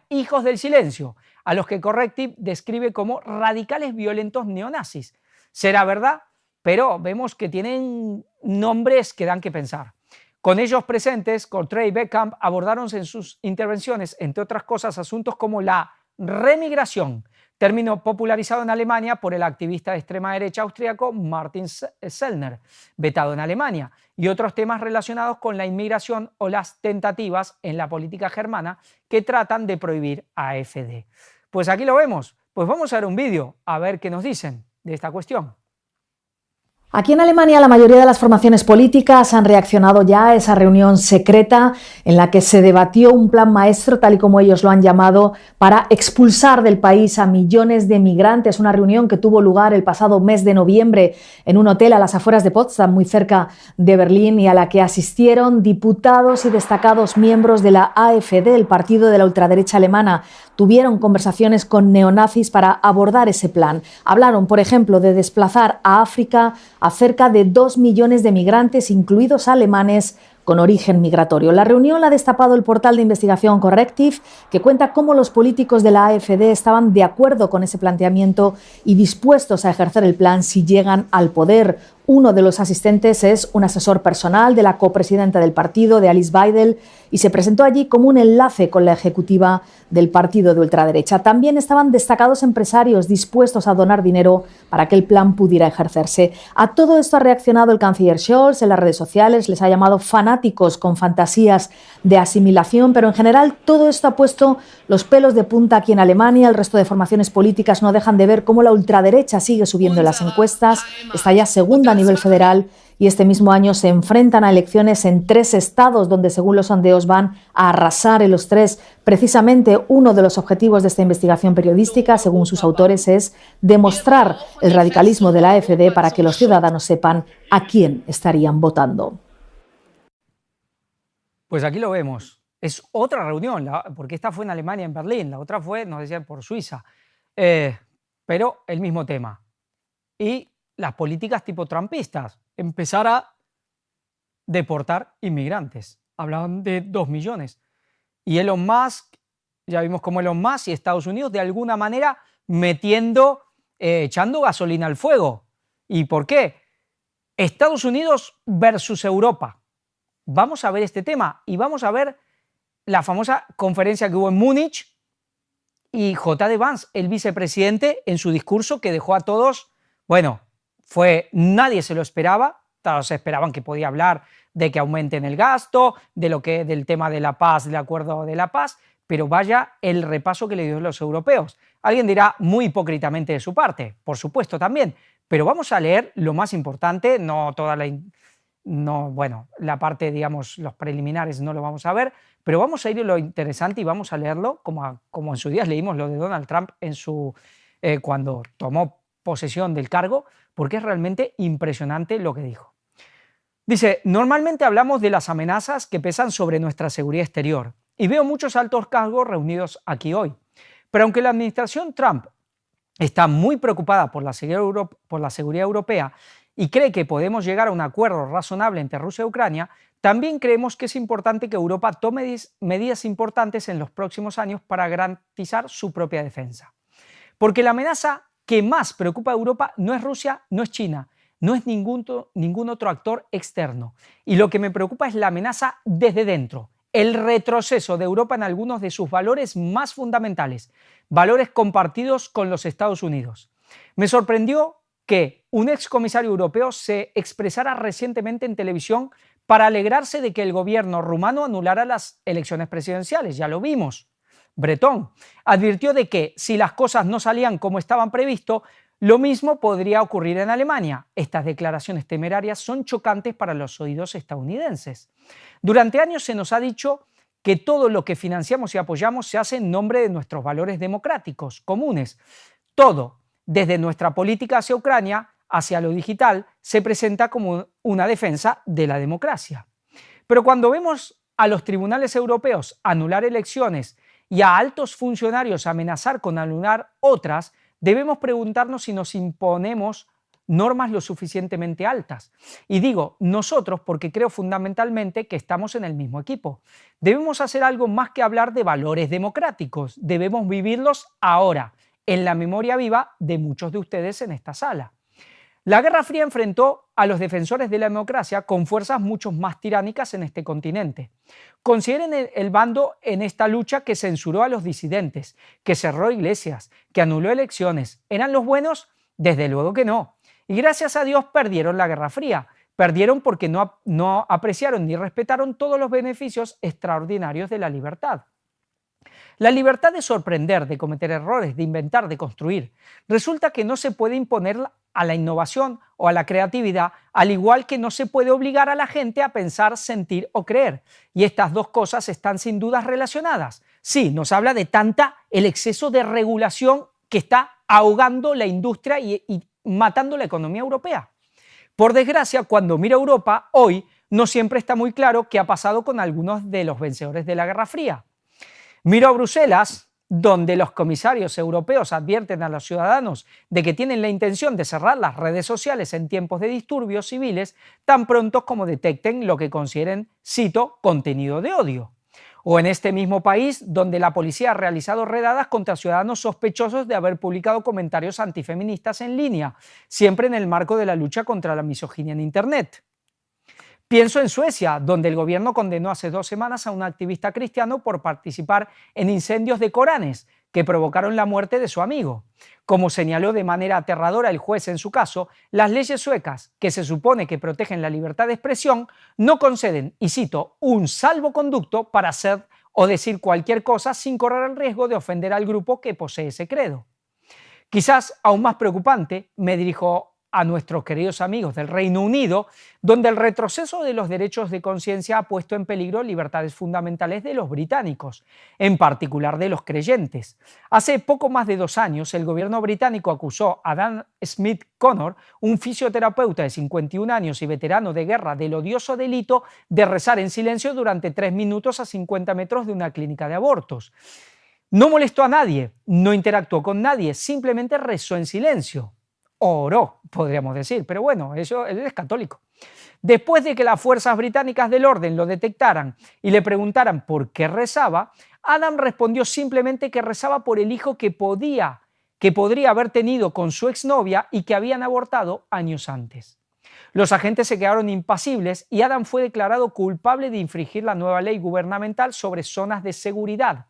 [SPEAKER 1] hijos del silencio, a los que Correctiv describe como radicales violentos neonazis. Será verdad, pero vemos que tienen nombres que dan que pensar. Con ellos presentes, Cotre y Beckamp abordaron en sus intervenciones, entre otras cosas, asuntos como la remigración, término popularizado en Alemania por el activista de extrema derecha austríaco Martin Sellner, vetado en Alemania, y otros temas relacionados con la inmigración o las tentativas en la política germana que tratan de prohibir a AfD. Pues aquí lo vemos. Pues vamos a ver un vídeo a ver qué nos dicen de esta cuestión.
[SPEAKER 3] Aquí en Alemania la mayoría de las formaciones políticas han reaccionado ya a esa reunión secreta en la que se debatió un plan maestro, tal y como ellos lo han llamado, para expulsar del país a millones de migrantes. Una reunión que tuvo lugar el pasado mes de noviembre en un hotel a las afueras de Potsdam, muy cerca de Berlín, y a la que asistieron diputados y destacados miembros de la AfD, el partido de la ultraderecha alemana. Tuvieron conversaciones con neonazis para abordar ese plan. Hablaron, por ejemplo, de desplazar a África a cerca de 2 millones de migrantes, incluidos alemanes, con origen migratorio. La reunión la ha destapado el portal de investigación Correctiv, que cuenta cómo los políticos de la AfD estaban de acuerdo con ese planteamiento y dispuestos a ejercer el plan si llegan al poder. Uno de los asistentes es un asesor personal de la copresidenta del partido, de Alice Weidel, y se presentó allí como un enlace con la ejecutiva del partido de ultraderecha. También estaban destacados empresarios dispuestos a donar dinero para que el plan pudiera ejercerse. A todo esto ha reaccionado el canciller Scholz en las redes sociales, les ha llamado fanáticos con fantasías de asimilación, pero en general todo esto ha puesto los pelos de punta aquí en Alemania. El resto de formaciones políticas no dejan de ver cómo la ultraderecha sigue subiendo en las encuestas, está ya segunda a nivel federal, y este mismo año se enfrentan a elecciones en 3 estados donde, según los sondeos, van a arrasar en los 3. Precisamente uno de los objetivos de esta investigación periodística, según sus autores, es demostrar el radicalismo de la AfD para que los ciudadanos sepan a quién estarían votando.
[SPEAKER 1] Pues aquí lo vemos. Es otra reunión, porque esta fue en Alemania, en Berlín, la otra fue, nos decían, por Suiza. Pero el mismo tema. Y las políticas tipo trumpistas, empezar a deportar inmigrantes. Hablaban de 2 millones. Y Elon Musk, ya vimos cómo Elon Musk y Estados Unidos de alguna manera echando gasolina al fuego. ¿Y por qué? Estados Unidos versus Europa. Vamos a ver este tema y vamos a ver la famosa conferencia que hubo en Múnich Y J.D. Vance, el vicepresidente, en su discurso que dejó a todos, bueno, nadie se lo esperaba, todos esperaban que podía hablar de que aumenten el gasto, del tema de la paz, del acuerdo de la paz, pero vaya el repaso que le dio a los europeos. Alguien dirá muy hipócritamente de su parte, por supuesto también, pero vamos a leer lo más importante, la parte, digamos, los preliminares no lo vamos a ver, pero vamos a ir a lo interesante y vamos a leerlo como en su día leímos lo de Donald Trump cuando tomó posesión del cargo, porque es realmente impresionante lo que dijo. Dice, normalmente hablamos de las amenazas que pesan sobre nuestra seguridad exterior y veo muchos altos cargos reunidos aquí hoy. Pero aunque la administración Trump está muy preocupada por la seguridad europea y cree que podemos llegar a un acuerdo razonable entre Rusia y Ucrania, también creemos que es importante que Europa tome medidas importantes en los próximos años para garantizar su propia defensa. Porque la amenaza que más preocupa a Europa no es Rusia, no es China, no es ningún otro actor externo. Y lo que me preocupa es la amenaza desde dentro, el retroceso de Europa en algunos de sus valores más fundamentales, valores compartidos con los Estados Unidos. Me sorprendió que un excomisario europeo se expresara recientemente en televisión para alegrarse de que el gobierno rumano anulara las elecciones presidenciales. Ya lo vimos. Bretón advirtió de que si las cosas no salían como estaban previsto, lo mismo podría ocurrir en Alemania. Estas declaraciones temerarias son chocantes para los oídos estadounidenses. Durante años se nos ha dicho que todo lo que financiamos y apoyamos se hace en nombre de nuestros valores democráticos comunes. Todo, desde nuestra política hacia Ucrania, hacia lo digital, se presenta como una defensa de la democracia. Pero cuando vemos a los tribunales europeos anular elecciones y a altos funcionarios amenazar con anular otras, debemos preguntarnos si nos imponemos normas lo suficientemente altas. Y digo nosotros porque creo fundamentalmente que estamos en el mismo equipo. Debemos hacer algo más que hablar de valores democráticos. Debemos vivirlos ahora, en la memoria viva de muchos de ustedes en esta sala. La Guerra Fría enfrentó a los defensores de la democracia con fuerzas mucho más tiránicas en este continente. Consideren el bando en esta lucha que censuró a los disidentes, que cerró iglesias, que anuló elecciones. ¿Eran los buenos? Desde luego que no. Y gracias a Dios perdieron la Guerra Fría. Perdieron porque no apreciaron ni respetaron todos los beneficios extraordinarios de la libertad. La libertad de sorprender, de cometer errores, de inventar, de construir. Resulta que no se puede imponer a la innovación o a la creatividad, al igual que no se puede obligar a la gente a pensar, sentir o creer. Y estas dos cosas están sin duda relacionadas. Sí, nos habla de el exceso de regulación que está ahogando la industria y matando la economía europea. Por desgracia, cuando mira Europa, hoy no siempre está muy claro qué ha pasado con algunos de los vencedores de la Guerra Fría. Miro a Bruselas, donde los comisarios europeos advierten a los ciudadanos de que tienen la intención de cerrar las redes sociales en tiempos de disturbios civiles tan pronto como detecten lo que consideren, cito, contenido de odio. O en este mismo país, donde la policía ha realizado redadas contra ciudadanos sospechosos de haber publicado comentarios antifeministas en línea, siempre en el marco de la lucha contra la misoginia en Internet. Pienso en Suecia, donde el gobierno condenó hace 2 semanas a un activista cristiano por participar en incendios de Coranes que provocaron la muerte de su amigo. Como señaló de manera aterradora el juez en su caso, las leyes suecas, que se supone que protegen la libertad de expresión, no conceden, y cito, un salvoconducto para hacer o decir cualquier cosa sin correr el riesgo de ofender al grupo que posee ese credo. Quizás aún más preocupante, me dirijo a nuestros queridos amigos del Reino Unido, donde el retroceso de los derechos de conciencia ha puesto en peligro libertades fundamentales de los británicos, en particular de los creyentes. Hace poco más de 2 años, el gobierno británico acusó a Dan Smith Connor, un fisioterapeuta de 51 años y veterano de guerra, del odioso delito de rezar en silencio durante 3 minutos a 50 metros de una clínica de abortos. No molestó a nadie, no interactuó con nadie, simplemente rezó en silencio. Oró, podríamos decir, pero bueno, él es católico. Después de que las fuerzas británicas del orden lo detectaran y le preguntaran por qué rezaba, Adam respondió simplemente que rezaba por el hijo que podría haber tenido con su exnovia y que habían abortado años antes. Los agentes se quedaron impasibles y Adam fue declarado culpable de infringir la nueva ley gubernamental sobre zonas de seguridad,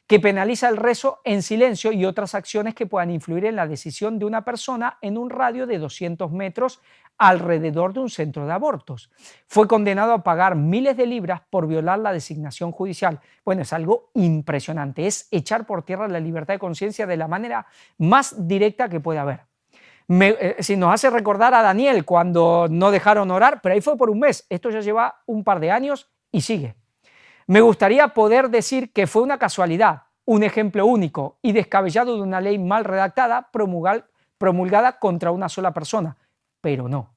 [SPEAKER 1] que penaliza el rezo en silencio y otras acciones que puedan influir en la decisión de una persona en un radio de 200 metros alrededor de un centro de abortos. Fue condenado a pagar miles de libras por violar la designación judicial. Bueno, es algo impresionante, es echar por tierra la libertad de conciencia de la manera más directa que puede haber. Si nos hace recordar a Daniel cuando no dejaron orar, pero ahí fue por un mes, esto ya lleva un par de años y sigue. Me gustaría poder decir que fue una casualidad, un ejemplo único y descabellado de una ley mal redactada promulgada contra una sola persona, pero no.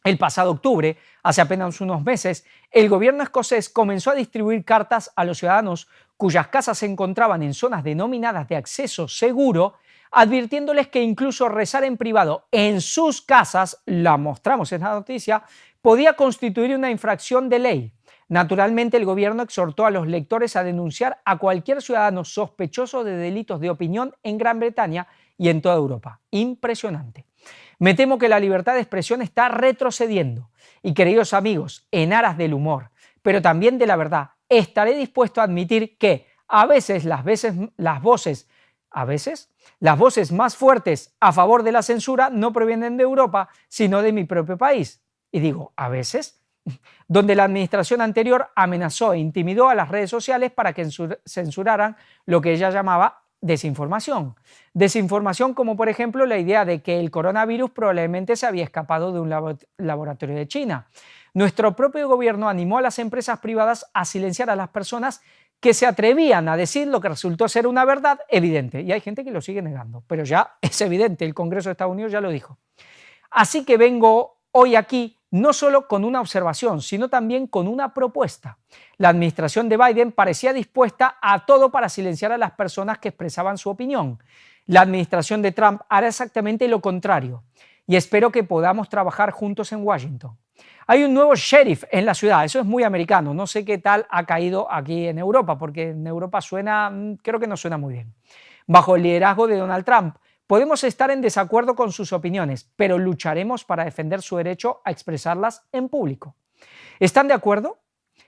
[SPEAKER 1] El pasado octubre, hace apenas unos meses, el gobierno escocés comenzó a distribuir cartas a los ciudadanos cuyas casas se encontraban en zonas denominadas de acceso seguro, advirtiéndoles que incluso rezar en privado en sus casas, la mostramos en la noticia, podía constituir una infracción de ley. Naturalmente, el gobierno exhortó a los lectores a denunciar a cualquier ciudadano sospechoso de delitos de opinión en Gran Bretaña y en toda Europa. Impresionante. Me temo que la libertad de expresión está retrocediendo. Y queridos amigos, en aras del humor, pero también de la verdad, estaré dispuesto a admitir que a veces las voces más fuertes a favor de la censura no provienen de Europa, sino de mi propio país. Y digo, a veces, donde la administración anterior amenazó e intimidó a las redes sociales para que censuraran lo que ella llamaba desinformación. Desinformación como por ejemplo la idea de que el coronavirus probablemente se había escapado de un laboratorio de China. Nuestro propio gobierno animó a las empresas privadas a silenciar a las personas que se atrevían a decir lo que resultó ser una verdad evidente. Y hay gente que lo sigue negando, pero ya es evidente, el Congreso de Estados Unidos ya lo dijo. Así que vengo hoy aquí no solo con una observación, sino también con una propuesta. La administración de Biden parecía dispuesta a todo para silenciar a las personas que expresaban su opinión. La administración de Trump hará exactamente lo contrario y espero que podamos trabajar juntos en Washington. Hay un nuevo sheriff en la ciudad, eso es muy americano, no sé qué tal ha caído aquí en Europa, porque en Europa creo que no suena muy bien. Bajo el liderazgo de Donald Trump, podemos estar en desacuerdo con sus opiniones, pero lucharemos para defender su derecho a expresarlas en público. ¿Están de acuerdo?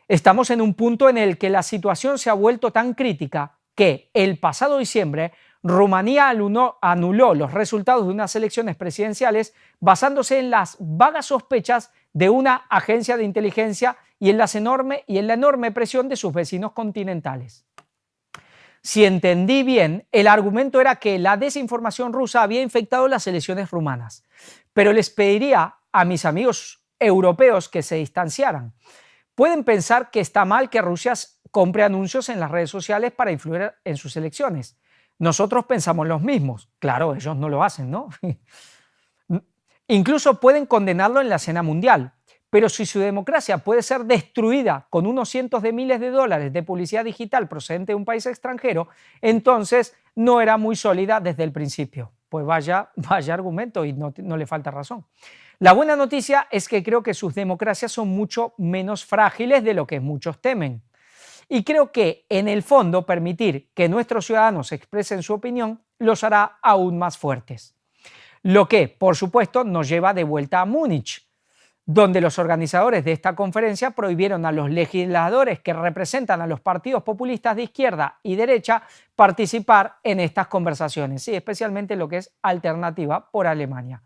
[SPEAKER 1] Estamos en un punto en el que la situación se ha vuelto tan crítica que el pasado diciembre Rumanía anuló los resultados de unas elecciones presidenciales basándose en las vagas sospechas de una agencia de inteligencia y en la enorme presión de sus vecinos continentales. Si entendí bien, el argumento era que la desinformación rusa había infectado las elecciones rumanas, pero les pediría a mis amigos europeos que se distanciaran. Pueden pensar que está mal que Rusia compre anuncios en las redes sociales para influir en sus elecciones. Nosotros pensamos los mismos. Claro, ellos no lo hacen, ¿no? Incluso pueden condenarlo en la escena mundial. Pero si su democracia puede ser destruida con unos cientos de miles de dólares de publicidad digital procedente de un país extranjero, entonces no era muy sólida desde el principio. Pues vaya argumento y no le falta razón. La buena noticia es que creo que sus democracias son mucho menos frágiles de lo que muchos temen. Y creo que, en el fondo, permitir que nuestros ciudadanos expresen su opinión los hará aún más fuertes. Lo que, por supuesto, nos lleva de vuelta a Múnich, donde los organizadores de esta conferencia prohibieron a los legisladores que representan a los partidos populistas de izquierda y derecha participar en estas conversaciones, sí, especialmente lo que es Alternativa por Alemania.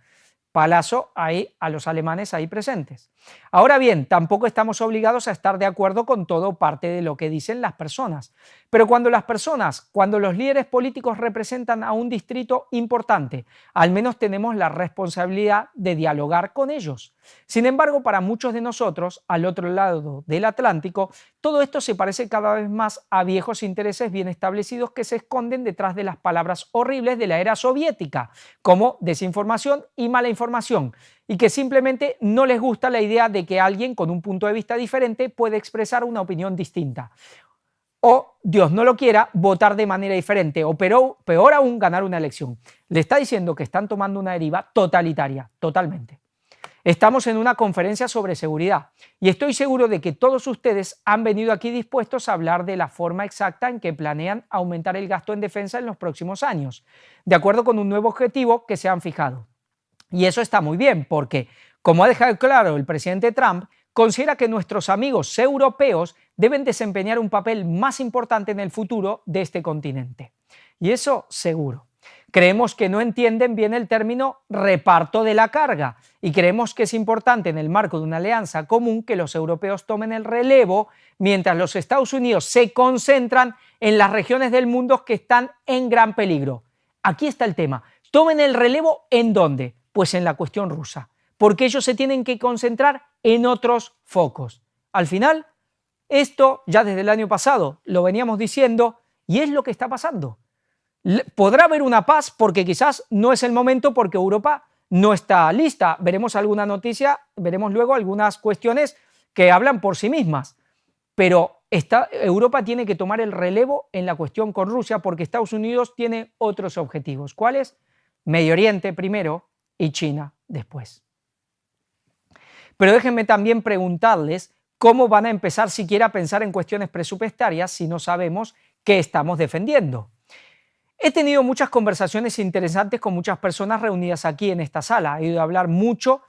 [SPEAKER 1] Palazo ahí a los alemanes ahí presentes. Ahora bien, tampoco estamos obligados a estar de acuerdo con todo o parte de lo que dicen las personas. Pero cuando los líderes políticos representan a un distrito importante, al menos tenemos la responsabilidad de dialogar con ellos. Sin embargo, para muchos de nosotros, al otro lado del Atlántico, todo esto se parece cada vez más a viejos intereses bien establecidos que se esconden detrás de las palabras horribles de la era soviética, como desinformación y mala información, y que simplemente no les gusta la idea de que alguien con un punto de vista diferente puede expresar una opinión distinta. O, Dios no lo quiera, votar de manera diferente, o peor aún, ganar una elección. Le está diciendo que están tomando una deriva totalitaria, totalmente. Estamos en una conferencia sobre seguridad y estoy seguro de que todos ustedes han venido aquí dispuestos a hablar de la forma exacta en que planean aumentar el gasto en defensa en los próximos años, de acuerdo con un nuevo objetivo que se han fijado. Y eso está muy bien porque, como ha dejado claro el presidente Trump, considera que nuestros amigos europeos deben desempeñar un papel más importante en el futuro de este continente. Y eso seguro. Creemos que no entienden bien el término reparto de la carga y creemos que es importante en el marco de una alianza común que los europeos tomen el relevo mientras los Estados Unidos se concentran en las regiones del mundo que están en gran peligro. Aquí está el tema. ¿Tomen el relevo en dónde? Pues en la cuestión rusa, porque ellos se tienen que concentrar en otros focos. Al final, esto ya desde el año pasado lo veníamos diciendo y es lo que está pasando. Podrá haber una paz porque quizás no es el momento porque Europa no está lista. Veremos alguna noticia, veremos luego algunas cuestiones que hablan por sí mismas. Pero Europa tiene que tomar el relevo en la cuestión con Rusia porque Estados Unidos tiene otros objetivos. ¿Cuáles? Medio Oriente primero y China después. Pero déjenme también preguntarles cómo van a empezar siquiera a pensar en cuestiones presupuestarias si no sabemos qué estamos defendiendo. He tenido muchas conversaciones interesantes con muchas personas reunidas aquí en esta sala. He ido a hablar mucho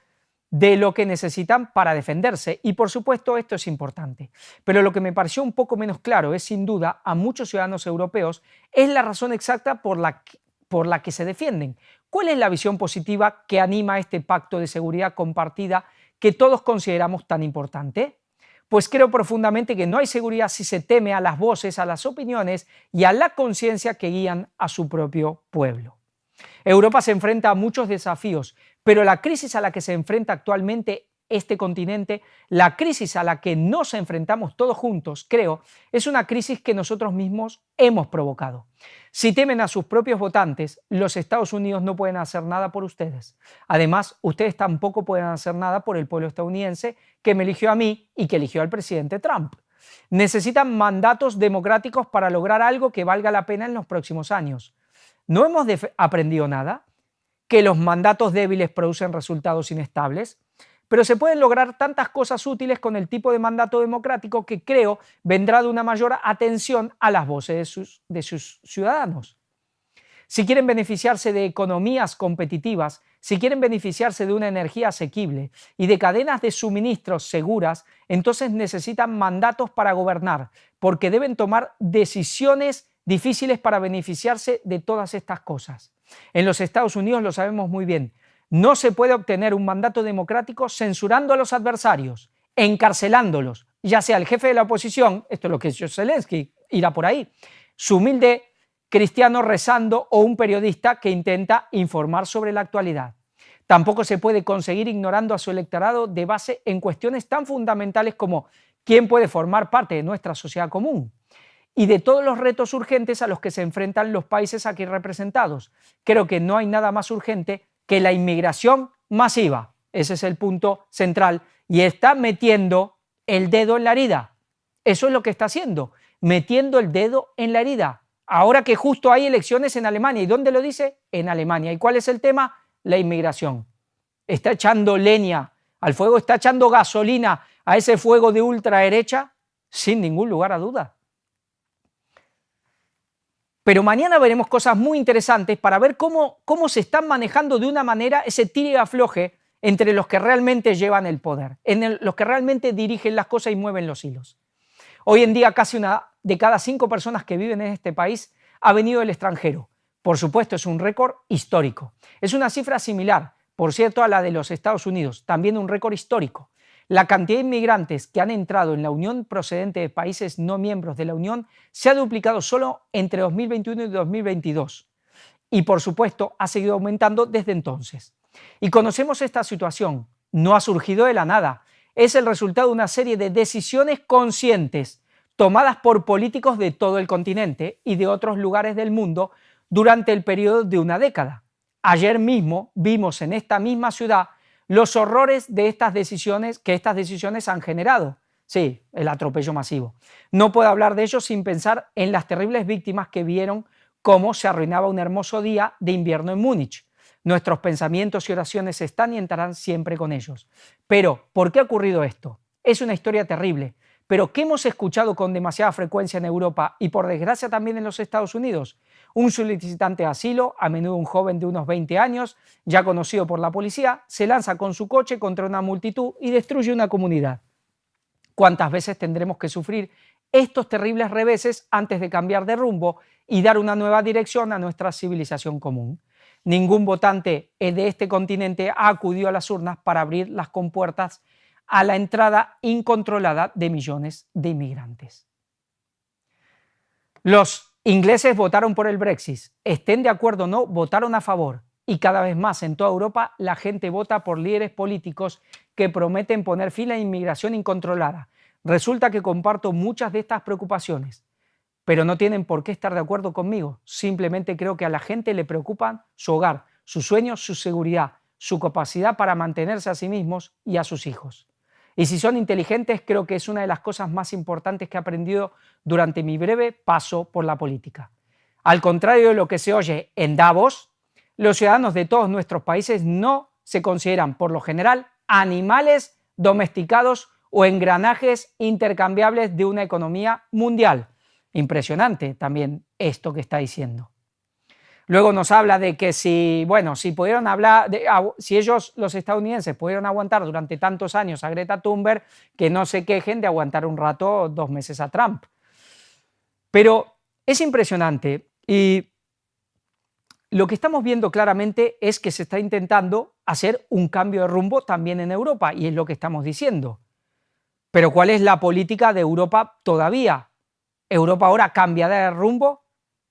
[SPEAKER 1] de lo que necesitan para defenderse y por supuesto esto es importante. Pero lo que me pareció un poco menos claro es sin duda a muchos ciudadanos europeos es la razón exacta por la que se defienden. ¿Cuál es la visión positiva que anima este pacto de seguridad compartida que todos consideramos tan importante? Pues creo profundamente que no hay seguridad si se teme a las voces, a las opiniones y a la conciencia que guían a su propio pueblo. Europa se enfrenta a muchos desafíos, pero la crisis a la que se enfrenta actualmente este continente, la crisis a la que nos enfrentamos todos juntos, creo, es una crisis que nosotros mismos hemos provocado. Si temen a sus propios votantes, los Estados Unidos no pueden hacer nada por ustedes. Además, ustedes tampoco pueden hacer nada por el pueblo estadounidense que me eligió a mí y que eligió al presidente Trump. Necesitan mandatos democráticos para lograr algo que valga la pena en los próximos años. ¿No hemos aprendido nada? ¿Que los mandatos débiles producen resultados inestables? Pero se pueden lograr tantas cosas útiles con el tipo de mandato democrático que creo vendrá de una mayor atención a las voces de sus ciudadanos. Si quieren beneficiarse de economías competitivas, si quieren beneficiarse de una energía asequible y de cadenas de suministros seguras, entonces necesitan mandatos para gobernar, porque deben tomar decisiones difíciles para beneficiarse de todas estas cosas. En los Estados Unidos lo sabemos muy bien. No se puede obtener un mandato democrático censurando a los adversarios, encarcelándolos, ya sea el jefe de la oposición, esto es lo que es Zelensky, irá por ahí, su humilde cristiano rezando o un periodista que intenta informar sobre la actualidad. Tampoco se puede conseguir ignorando a su electorado de base en cuestiones tan fundamentales como quién puede formar parte de nuestra sociedad común y de todos los retos urgentes a los que se enfrentan los países aquí representados. Creo que no hay nada más urgente que la inmigración masiva. Ese es el punto central y está metiendo el dedo en la herida. Eso es lo que está haciendo, metiendo el dedo en la herida. Ahora que justo hay elecciones en Alemania. ¿Y dónde lo dice? En Alemania. ¿Y cuál es el tema? La inmigración. Está echando leña al fuego, está echando gasolina a ese fuego de ultraderecha, sin ningún lugar a duda. Pero mañana veremos cosas muy interesantes para ver cómo se están manejando de una manera ese tire y afloje entre los que realmente llevan el poder, los que realmente dirigen las cosas y mueven los hilos. Hoy en día casi una de cada 5 personas que viven en este país ha venido del extranjero. Por supuesto, es un récord histórico. Es una cifra similar, por cierto, a la de los Estados Unidos, también un récord histórico. La cantidad de inmigrantes que han entrado en la Unión procedente de países no miembros de la Unión se ha duplicado solo entre 2021 y 2022 y, por supuesto, ha seguido aumentando desde entonces. Y conocemos esta situación, no ha surgido de la nada, es el resultado de una serie de decisiones conscientes tomadas por políticos de todo el continente y de otros lugares del mundo durante el periodo de una década. Ayer mismo vimos en esta misma ciudad los horrores de estas decisiones que estas decisiones han generado. Sí, el atropello masivo. No puedo hablar de ello sin pensar en las terribles víctimas que vieron cómo se arruinaba un hermoso día de invierno en Múnich. Nuestros pensamientos y oraciones están y estarán siempre con ellos. Pero, ¿por qué ha ocurrido esto? Es una historia terrible, pero que hemos escuchado con demasiada frecuencia en Europa y por desgracia también en los Estados Unidos. Un solicitante de asilo, a menudo un joven de unos 20 años, ya conocido por la policía, se lanza con su coche contra una multitud y destruye una comunidad. cuántas veces tendremos que sufrir estos terribles reveses antes de cambiar de rumbo y dar una nueva dirección a nuestra civilización común. Ningún votante de este continente ha acudido a las urnas para abrir las compuertas a la entrada incontrolada de millones de inmigrantes. Los ingleses votaron por el Brexit, estén de acuerdo o no, votaron a favor, y cada vez más en toda Europa la gente vota por líderes políticos que prometen poner fin a la inmigración incontrolada. Resulta que comparto muchas de estas preocupaciones, pero no tienen por qué estar de acuerdo conmigo. Simplemente creo que a la gente le preocupan su hogar, sus sueños, su seguridad, su capacidad para mantenerse a sí mismos y a sus hijos. Y si son inteligentes, creo que es una de las cosas más importantes que he aprendido durante mi breve paso por la política. Al contrario de lo que se oye en Davos, los ciudadanos de todos nuestros países no se consideran, por lo general, animales domesticados o engranajes intercambiables de una economía mundial. Impresionante también esto que está diciendo. Luego nos habla de que si pudieron si ellos, los estadounidenses, pudieron aguantar durante tantos años a Greta Thunberg, que no se quejen de aguantar un rato 2 meses a Trump. Pero es impresionante y lo que estamos viendo claramente es que se está intentando hacer un cambio de rumbo también en Europa y es lo que estamos diciendo. Pero ¿cuál es la política de Europa todavía? ¿Europa ahora cambiará de rumbo?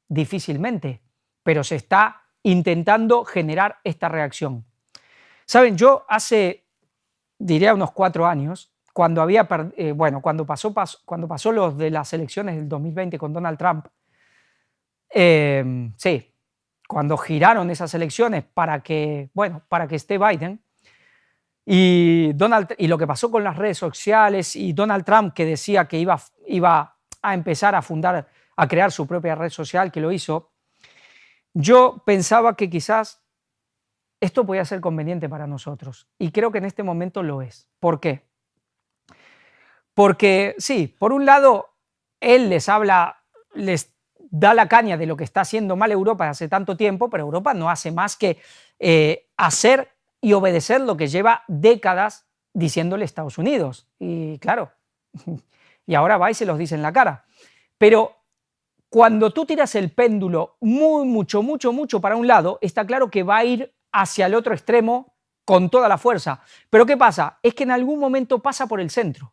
[SPEAKER 1] Difícilmente, pero se está intentando generar esta reacción. Saben, yo diría unos 4 años, cuando pasó los de las elecciones del 2020 con Donald Trump, cuando giraron esas elecciones para que esté Biden, y lo que pasó con las redes sociales y Donald Trump, que decía que iba a empezar a crear su propia red social, que lo hizo, yo pensaba que quizás esto podía ser conveniente para nosotros y creo que en este momento lo es. ¿Por qué? Porque sí, por un lado, él les da la caña de lo que está haciendo mal Europa hace tanto tiempo, pero Europa no hace más que hacer y obedecer lo que lleva décadas diciéndole Estados Unidos. Y claro, y ahora va y se los dice en la cara. Pero cuando tú tiras el péndulo mucho para un lado, está claro que va a ir hacia el otro extremo con toda la fuerza. Pero ¿qué pasa? Es que en algún momento pasa por el centro.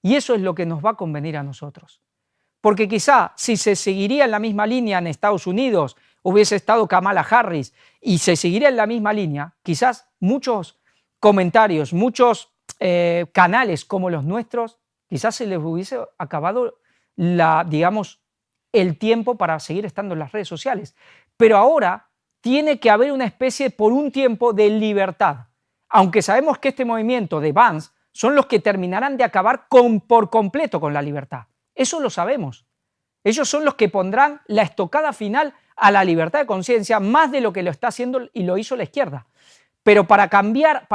[SPEAKER 1] Y eso es lo que nos va a convenir a nosotros. Porque quizá si se seguiría en la misma línea en Estados Unidos, hubiese estado Kamala Harris y se seguiría en la misma línea, quizás muchos comentarios, muchos canales como los nuestros, quizás se les hubiese acabado el tiempo para seguir estando en las redes sociales. Pero ahora tiene que haber una especie, por un tiempo, de libertad. Aunque sabemos que este movimiento de Vance son los que terminarán de acabar por completo con la libertad. Eso lo sabemos. Ellos son los que pondrán la estocada final a la libertad de conciencia, más de lo que lo está haciendo y lo hizo la izquierda. Pero para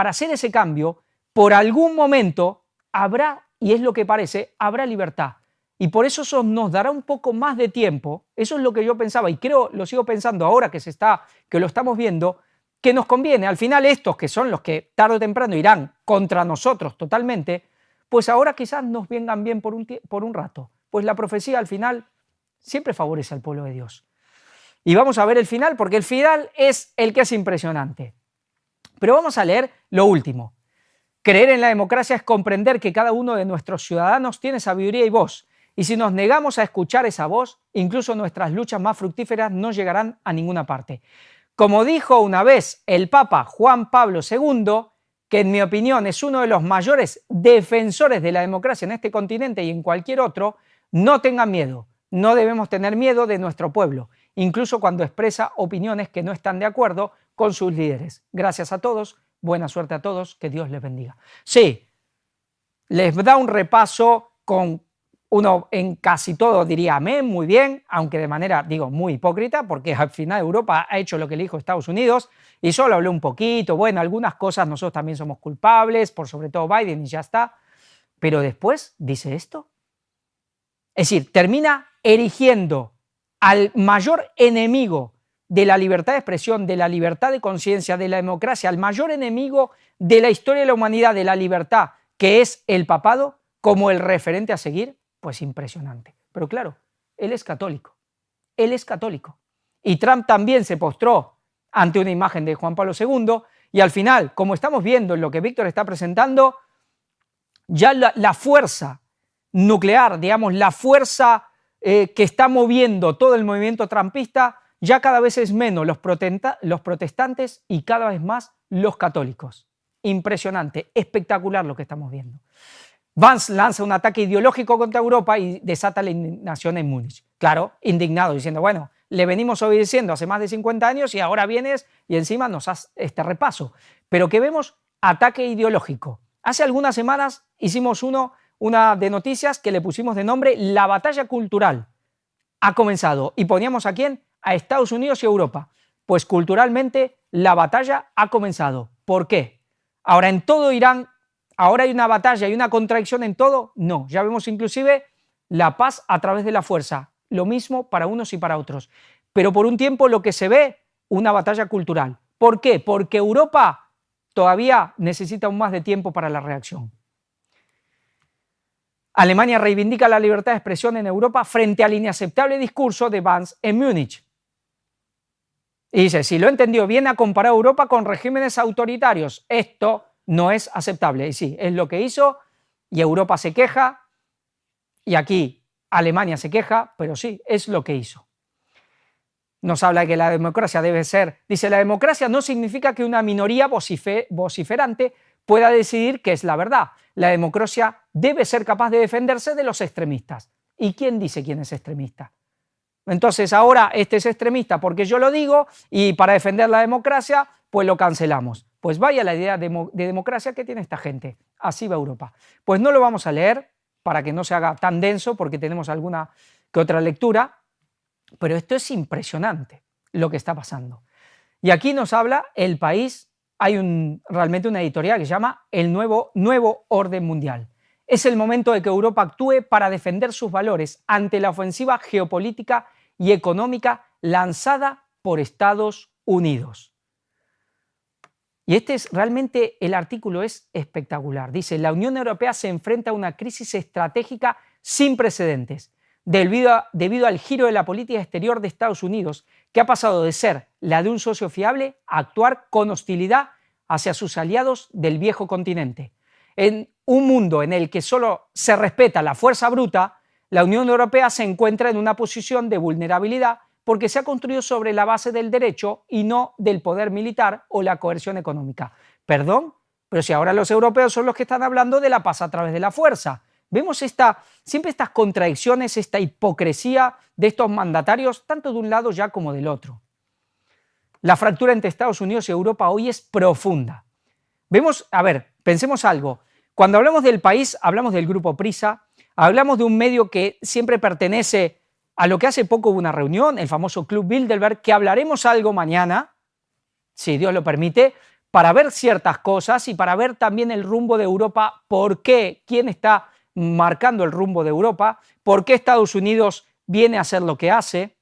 [SPEAKER 1] hacer ese cambio, por algún momento habrá, y es lo que parece, habrá libertad. Y por eso nos dará un poco más de tiempo. Eso es lo que yo pensaba y creo, lo sigo pensando ahora que lo estamos viendo, que nos conviene. Al final estos que son los que tarde o temprano irán contra nosotros totalmente, pues ahora quizás nos vengan bien por un rato. Pues la profecía al final siempre favorece al pueblo de Dios. Y vamos a ver el final, porque el final es el que es impresionante. Pero vamos a leer lo último. Creer en la democracia es comprender que cada uno de nuestros ciudadanos tiene sabiduría y voz. Y si nos negamos a escuchar esa voz, incluso nuestras luchas más fructíferas no llegarán a ninguna parte. Como dijo una vez el Papa Juan Pablo II, que en mi opinión es uno de los mayores defensores de la democracia en este continente y en cualquier otro, no tengan miedo, no debemos tener miedo de nuestro pueblo, incluso cuando expresa opiniones que no están de acuerdo con sus líderes. Gracias a todos, buena suerte a todos, que Dios les bendiga. Sí, les da un repaso con uno en casi todo diría amén, muy bien, aunque de manera, muy hipócrita, porque al final Europa ha hecho lo que le dijo Estados Unidos y solo habló un poquito, bueno, algunas cosas nosotros también somos culpables, por sobre todo Biden y ya está, pero después dice esto. Es decir, termina erigiendo al mayor enemigo de la libertad de expresión, de la libertad de conciencia, de la democracia, al mayor enemigo de la historia de la humanidad, de la libertad, que es el papado, como el referente a seguir, pues impresionante. Pero claro, él es católico. Él es católico. Y Trump también se postró ante una imagen de Juan Pablo II y al final, como estamos viendo en lo que Víctor está presentando, ya la fuerza nuclear, digamos, la fuerza que está moviendo todo el movimiento trumpista, ya cada vez es menos los protestantes y cada vez más los católicos. Impresionante, espectacular lo que estamos viendo. Vance lanza un ataque ideológico contra Europa y desata la indignación en Múnich. Claro, indignado, diciendo, bueno, le venimos obedeciendo hace más de 50 años y ahora vienes y encima nos haces este repaso. Pero que vemos ataque ideológico. Hace algunas semanas hicimos una de noticias que le pusimos de nombre La batalla cultural. Ha comenzado. ¿Y poníamos a quién? A Estados Unidos y Europa. Pues culturalmente la batalla ha comenzado. ¿Por qué? Ahora en todo Irán, ahora hay una batalla y una contradicción en todo. No, ya vemos inclusive la paz a través de la fuerza. Lo mismo para unos y para otros. Pero por un tiempo lo que se ve, una batalla cultural. ¿Por qué? Porque Europa todavía necesita aún más de tiempo para la reacción. Alemania reivindica la libertad de expresión en Europa frente al inaceptable discurso de Vance en Múnich. Y dice, si lo he entendido bien, ha comparado Europa con regímenes autoritarios. Esto no es aceptable. Y sí, es lo que hizo y Europa se queja y aquí Alemania se queja, pero sí, es lo que hizo. Nos habla de que la democracia debe ser, dice, la democracia no significa que una minoría vociferante pueda decidir qué es la verdad. La democracia debe ser capaz de defenderse de los extremistas. ¿Y quién dice quién es extremista? Entonces ahora este es extremista porque yo lo digo y para defender la democracia pues lo cancelamos. Pues vaya la idea de democracia que tiene esta gente. Así va Europa. Pues no lo vamos a leer para que no se haga tan denso porque tenemos alguna que otra lectura, pero esto es impresionante lo que está pasando. Y aquí nos habla El País, hay realmente una editorial que se llama El Nuevo Orden Mundial. Es el momento de que Europa actúe para defender sus valores ante la ofensiva geopolítica y económica lanzada por Estados Unidos. Y realmente el artículo es espectacular. Dice, la Unión Europea se enfrenta a una crisis estratégica sin precedentes debido al giro de la política exterior de Estados Unidos, que ha pasado de ser la de un socio fiable a actuar con hostilidad hacia sus aliados del viejo continente. En un mundo en el que solo se respeta la fuerza bruta, la Unión Europea se encuentra en una posición de vulnerabilidad porque se ha construido sobre la base del derecho y no del poder militar o la coerción económica. Perdón, pero si ahora los europeos son los que están hablando de la paz a través de la fuerza. Vemos siempre estas contradicciones, esta hipocresía de estos mandatarios, tanto de un lado ya como del otro. La fractura entre Estados Unidos y Europa hoy es profunda. Pensemos algo. Cuando hablamos del país, hablamos del Grupo Prisa, hablamos de un medio que siempre pertenece a lo que hace poco hubo una reunión, el famoso Club Bilderberg, que hablaremos algo mañana, si Dios lo permite, para ver ciertas cosas y para ver también el rumbo de Europa, por qué, quién está marcando el rumbo de Europa, por qué Estados Unidos viene a hacer lo que hace.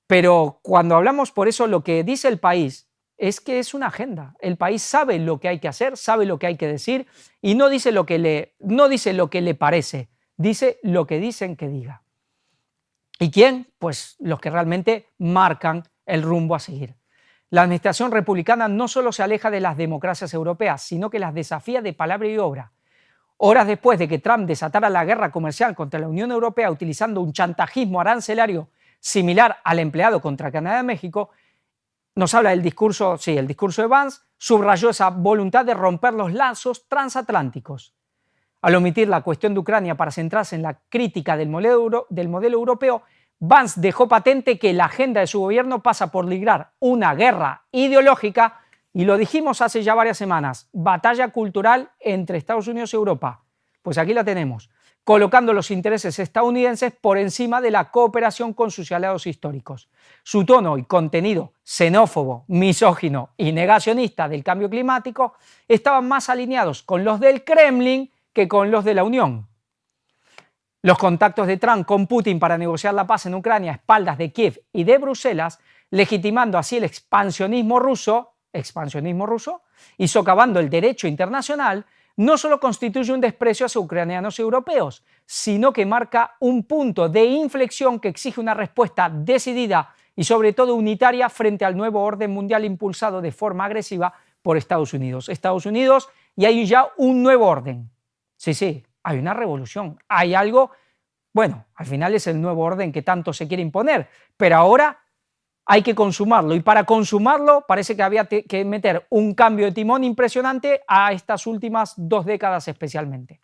[SPEAKER 1] Pero cuando hablamos, por eso lo que dice El País es que es una agenda. El país sabe lo que hay que hacer, sabe lo que hay que decir y no dice lo que le parece, dice lo que dicen que diga. ¿Y quién? Pues los que realmente marcan el rumbo a seguir. La administración republicana no solo se aleja de las democracias europeas, sino que las desafía de palabra y obra. Horas después de que Trump desatara la guerra comercial contra la Unión Europea utilizando un chantajismo arancelario similar al empleado contra Canadá y México, nos habla del discurso, el discurso de Vance, subrayó esa voluntad de romper los lazos transatlánticos. Al omitir la cuestión de Ucrania para centrarse en la crítica del modelo europeo, Vance dejó patente que la agenda de su gobierno pasa por librar una guerra ideológica, y lo dijimos hace ya varias semanas, batalla cultural entre Estados Unidos y Europa. Pues aquí la tenemos, colocando los intereses estadounidenses por encima de la cooperación con sus aliados históricos. Su tono y contenido xenófobo, misógino y negacionista del cambio climático estaban más alineados con los del Kremlin que con los de la Unión. Los contactos de Trump con Putin para negociar la paz en Ucrania a espaldas de Kiev y de Bruselas, legitimando así el expansionismo ruso y socavando el derecho internacional, no solo constituye un desprecio hacia ucranianos y europeos, sino que marca un punto de inflexión que exige una respuesta decidida y sobre todo unitaria frente al nuevo orden mundial impulsado de forma agresiva por Estados Unidos. Estados Unidos, y hay ya un nuevo orden. Sí, hay una revolución, hay algo, bueno, al final es el nuevo orden que tanto se quiere imponer, pero ahora hay que consumarlo, y para consumarlo parece que había que meter un cambio de timón impresionante a estas últimas 2 décadas especialmente.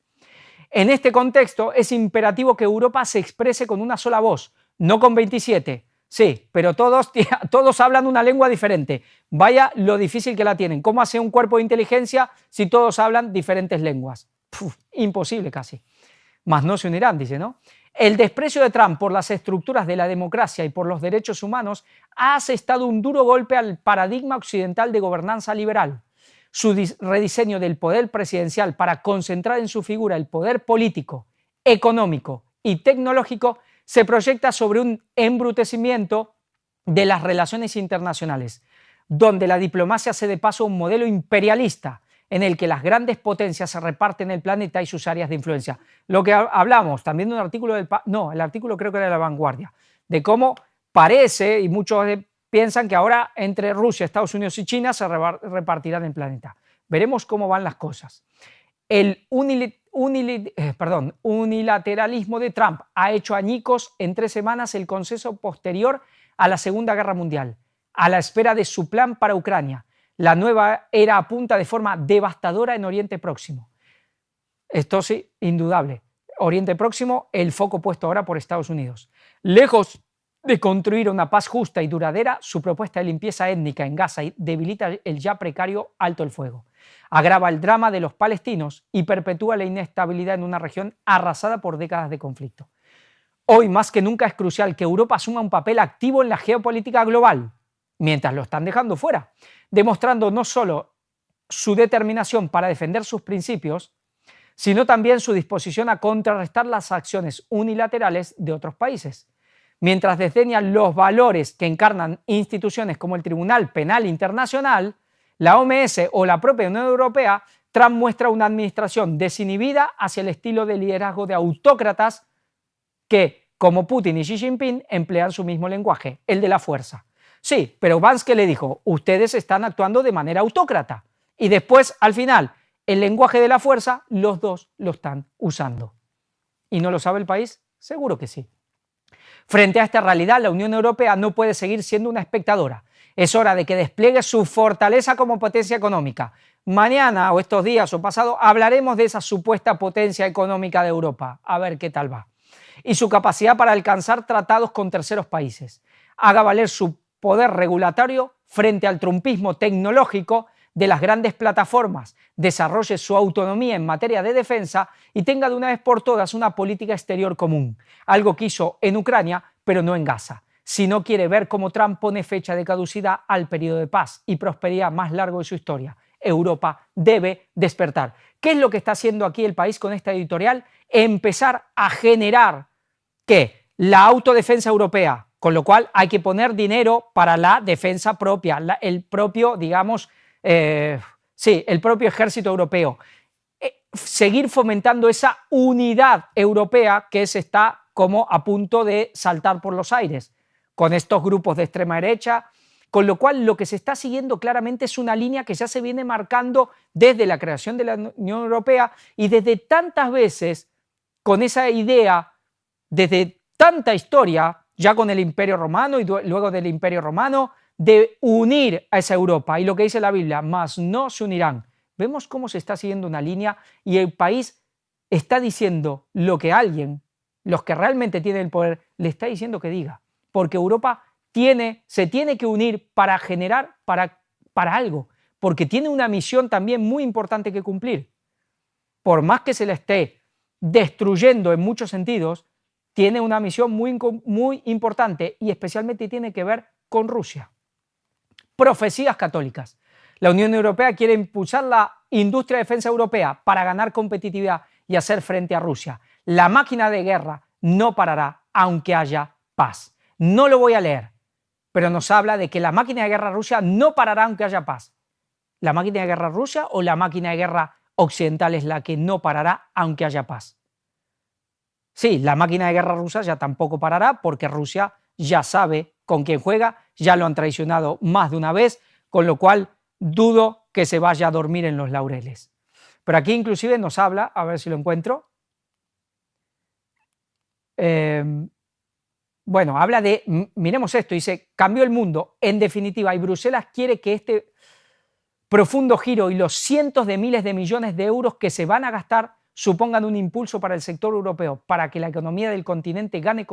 [SPEAKER 1] En este contexto es imperativo que Europa se exprese con una sola voz, no con 27. Sí, pero todos hablan una lengua diferente. Vaya lo difícil que la tienen. ¿Cómo hace un cuerpo de inteligencia si todos hablan diferentes lenguas? Imposible casi. Mas no se unirán, dice, ¿no? El desprecio de Trump por las estructuras de la democracia y por los derechos humanos ha asestado un duro golpe al paradigma occidental de gobernanza liberal. Su rediseño del poder presidencial para concentrar en su figura el poder político, económico y tecnológico se proyecta sobre un embrutecimiento de las relaciones internacionales, donde la diplomacia hace de paso un modelo imperialista en el que las grandes potencias se reparten el planeta y sus áreas de influencia. Lo que hablamos también de un artículo el artículo creo que era de La Vanguardia, de cómo parece, y muchos piensan que ahora entre Rusia, Estados Unidos y China se repartirán el planeta. Veremos cómo van las cosas. El unilateralismo de Trump ha hecho añicos en 3 semanas el consenso posterior a la Segunda Guerra Mundial, a la espera de su plan para Ucrania. La nueva era apunta de forma devastadora en Oriente Próximo. Esto sí, indudable. Oriente Próximo, el foco puesto ahora por Estados Unidos. Lejos de construir una paz justa y duradera, su propuesta de limpieza étnica en Gaza debilita el ya precario alto el fuego, agrava el drama de los palestinos y perpetúa la inestabilidad en una región arrasada por décadas de conflicto. Hoy más que nunca es crucial que Europa asuma un papel activo en la geopolítica global, mientras lo están dejando fuera, demostrando no solo su determinación para defender sus principios, sino también su disposición a contrarrestar las acciones unilaterales de otros países. Mientras desdeñan los valores que encarnan instituciones como el Tribunal Penal Internacional, la OMS o la propia Unión Europea, Trump muestra una administración desinhibida hacia el estilo de liderazgo de autócratas que, como Putin y Xi Jinping, emplean su mismo lenguaje, el de la fuerza. Sí, pero Vance, ¿qué le dijo? Ustedes están actuando de manera autócrata. Y después, al final, el lenguaje de la fuerza, los dos lo están usando. ¿Y no lo sabe el país? Seguro que sí. Frente a esta realidad, la Unión Europea no puede seguir siendo una espectadora. Es hora de que despliegue su fortaleza como potencia económica. Mañana o estos días o pasado hablaremos de esa supuesta potencia económica de Europa. A ver qué tal va. Y su capacidad para alcanzar tratados con terceros países. Haga valer su poder regulatorio frente al trumpismo tecnológico de las grandes plataformas, desarrolle su autonomía en materia de defensa y tenga de una vez por todas una política exterior común, algo que hizo en Ucrania, pero no en Gaza. Si no quiere ver cómo Trump pone fecha de caducidad al periodo de paz y prosperidad más largo de su historia, Europa debe despertar. ¿Qué es lo que está haciendo aquí el país con esta editorial? Empezar a generar ¿qué? La autodefensa europea, con lo cual hay que poner dinero para la defensa propia, el propio, digamos, el propio ejército europeo. Seguir fomentando esa unidad europea que se está como a punto de saltar por los aires con estos grupos de extrema derecha, con lo cual lo que se está siguiendo claramente es una línea que ya se viene marcando desde la creación de la Unión Europea y desde tantas veces con esa idea, desde tanta historia, ya con el Imperio Romano y luego del Imperio Romano, de unir a esa Europa. Y lo que dice la Biblia, mas no se unirán. Vemos cómo se está siguiendo una línea y el país está diciendo lo que alguien, los que realmente tienen el poder, le está diciendo que diga. Porque Europa se tiene que unir para generar, para algo. Porque tiene una misión también muy importante que cumplir. Por más que se la esté destruyendo en muchos sentidos, tiene una misión muy importante y especialmente tiene que ver con Rusia. Profecías católicas. La Unión Europea quiere impulsar la industria de defensa europea para ganar competitividad y hacer frente a Rusia. La máquina de guerra no parará aunque haya paz. No lo voy a leer, pero nos habla de que la máquina de guerra rusa no parará aunque haya paz. ¿La máquina de guerra rusa o la máquina de guerra occidental es la que no parará aunque haya paz. Sí, la máquina de guerra rusa ya tampoco parará porque Rusia ya sabe con quién juega, ya lo han traicionado más de una vez, con lo cual dudo que se vaya a dormir en los laureles. Pero aquí inclusive nos habla, a ver si lo encuentro, bueno, habla de, miremos esto, dice, cambió el mundo, en definitiva, y Bruselas quiere que este profundo giro y los cientos de miles de millones de euros que se van a gastar supongan un impulso para el sector europeo, para que la economía del continente gane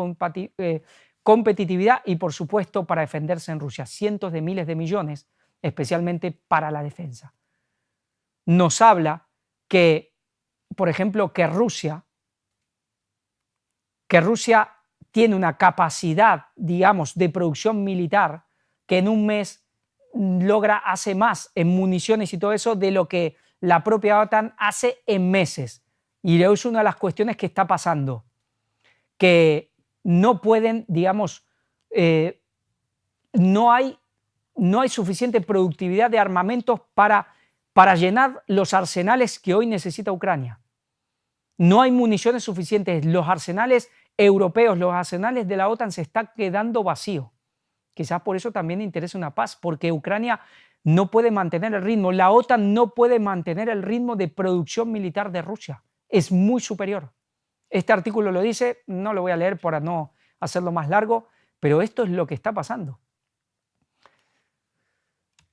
[SPEAKER 1] competitividad y, por supuesto, para defenderse en Rusia. Cientos de miles de millones, especialmente para la defensa. Nos habla que, por ejemplo, que Rusia tiene una capacidad, digamos, de producción militar que en un mes hace más en municiones y todo eso de lo que la propia OTAN hace en meses. Y es una de las cuestiones que está pasando, que no pueden, digamos, no hay suficiente productividad de armamentos para llenar los arsenales que hoy necesita Ucrania. No hay municiones suficientes. Los arsenales europeos, los arsenales de la OTAN se están quedando vacíos. Quizás por eso también interesa una paz, porque Ucrania no puede mantener el ritmo. La OTAN no puede mantener el ritmo de producción militar de Rusia. Es muy superior. Este artículo lo dice, no lo voy a leer para no hacerlo más largo, pero esto es lo que está pasando.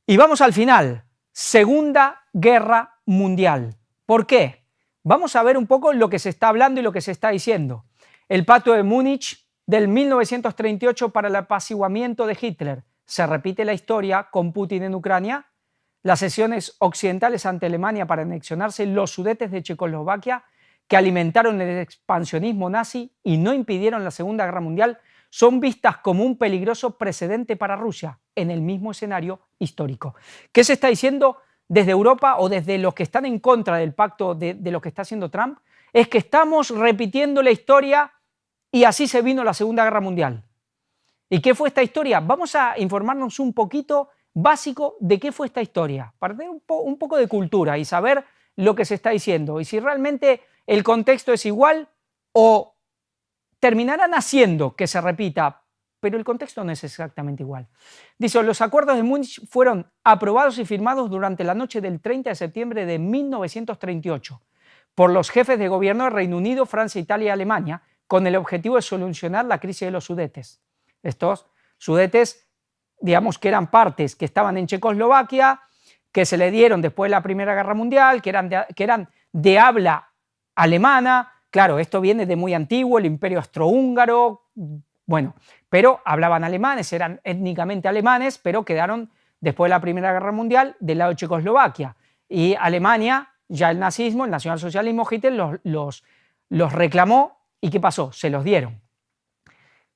[SPEAKER 1] Y vamos al final. Segunda Guerra Mundial. ¿Por qué? Vamos a ver un poco lo que se está hablando y lo que se está diciendo. El Pacto de Múnich del 1938 para el apaciguamiento de Hitler. Se repite la historia con Putin en Ucrania. Las sesiones occidentales ante Alemania para anexionarse los Sudetes de Checoslovaquia, que alimentaron el expansionismo nazi y no impidieron la Segunda Guerra Mundial, son vistas como un peligroso precedente para Rusia en el mismo escenario histórico. ¿Qué se está diciendo desde Europa o desde los que están en contra del pacto de lo que está haciendo Trump? Es que estamos repitiendo la historia y así se vino la Segunda Guerra Mundial. ¿Y qué fue esta historia? Vamos a informarnos un poquito básico de qué fue esta historia, para tener un poco de cultura y saber lo que se está diciendo y si realmente el contexto es igual o terminarán haciendo que se repita, pero el contexto no es exactamente igual. Dice, los acuerdos de Múnich fueron aprobados y firmados durante la noche del 30 de septiembre de 1938 por los jefes de gobierno de Reino Unido, Francia, Italia y Alemania, con el objetivo de solucionar la crisis de los Sudetes. Estos Sudetes, digamos que eran partes que estaban en Checoslovaquia, que se le dieron después de la Primera Guerra Mundial, que eran de habla alemana. Claro, esto viene de muy antiguo, el Imperio Austrohúngaro, bueno, pero hablaban alemanes, eran étnicamente alemanes, pero quedaron después de la Primera Guerra Mundial del lado de Checoslovaquia. Y Alemania, ya el nazismo, el nacionalsocialismo, Hitler los reclamó. ¿Y qué pasó? Se los dieron,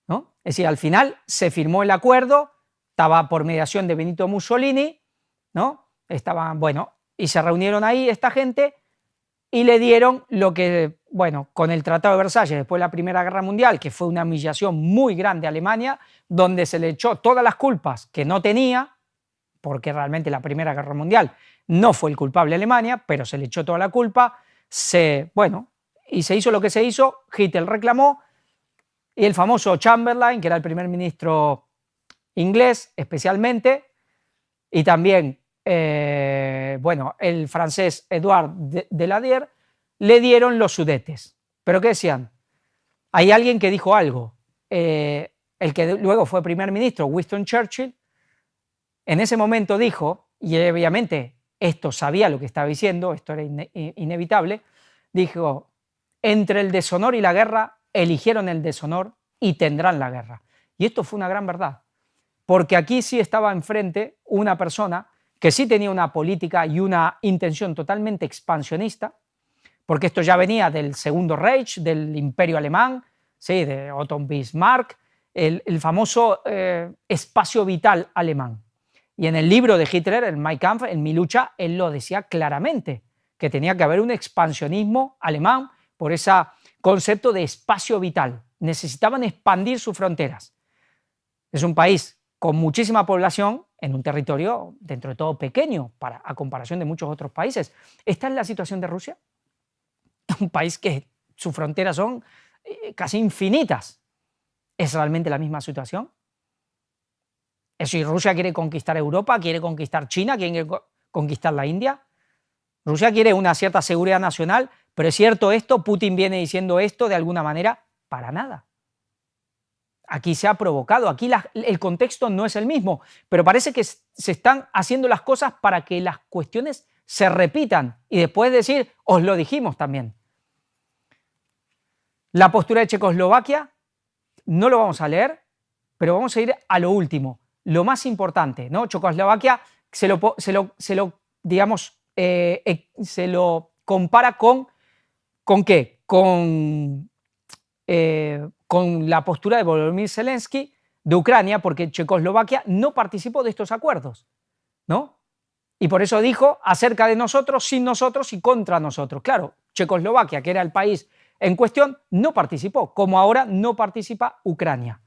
[SPEAKER 1] ¿no? Es decir, al final se firmó el acuerdo, estaba por mediación de Benito Mussolini, ¿no? Estaban, bueno, y se reunieron ahí esta gente y le dieron lo que, bueno, con el Tratado de Versalles, después de la Primera Guerra Mundial, que fue una humillación muy grande a Alemania, donde se le echó todas las culpas que no tenía, porque realmente la Primera Guerra Mundial no fue el culpable de Alemania, pero se le echó toda la culpa, y se hizo lo que se hizo, Hitler reclamó, y el famoso Chamberlain, que era el primer ministro inglés especialmente, y también el francés Edouard Daladier, le dieron los Sudetes. ¿Pero qué decían? Hay alguien que dijo algo. El que luego fue primer ministro, Winston Churchill, en ese momento dijo, y obviamente esto sabía lo que estaba diciendo, esto era inevitable, dijo, entre el deshonor y la guerra, eligieron el deshonor y tendrán la guerra. Y esto fue una gran verdad, porque aquí sí estaba enfrente una persona que sí tenía una política y una intención totalmente expansionista, porque esto ya venía del Segundo Reich, del Imperio Alemán, ¿sí? De Otto Bismarck, el famoso espacio vital alemán. Y en el libro de Hitler, el Mein Kampf, en Mi lucha, él lo decía claramente, que tenía que haber un expansionismo alemán por ese concepto de espacio vital. Necesitaban expandir sus fronteras. Es un país con muchísima población, en un territorio dentro de todo pequeño a comparación de muchos otros países. ¿Esta es la situación de Rusia? Un país que sus fronteras son casi infinitas. ¿Es realmente la misma situación? Si Rusia quiere conquistar Europa, quiere conquistar China, quiere conquistar la India. Rusia quiere una cierta seguridad nacional, pero ¿es cierto esto? ¿Putin viene diciendo esto de alguna manera? Para nada. Aquí se ha provocado, aquí el contexto no es el mismo, pero parece que se están haciendo las cosas para que las cuestiones se repitan y después decir, os lo dijimos también. La postura de Checoslovaquia no lo vamos a leer, pero vamos a ir a lo último, lo más importante, ¿no? Checoslovaquia se lo compara ¿con qué? Con la postura de Volodymyr Zelensky de Ucrania, porque Checoslovaquia no participó de estos acuerdos, ¿no? Y por eso dijo acerca de nosotros, sin nosotros y contra nosotros. Claro, Checoslovaquia, que era el país en cuestión, no participó, como ahora no participa Ucrania.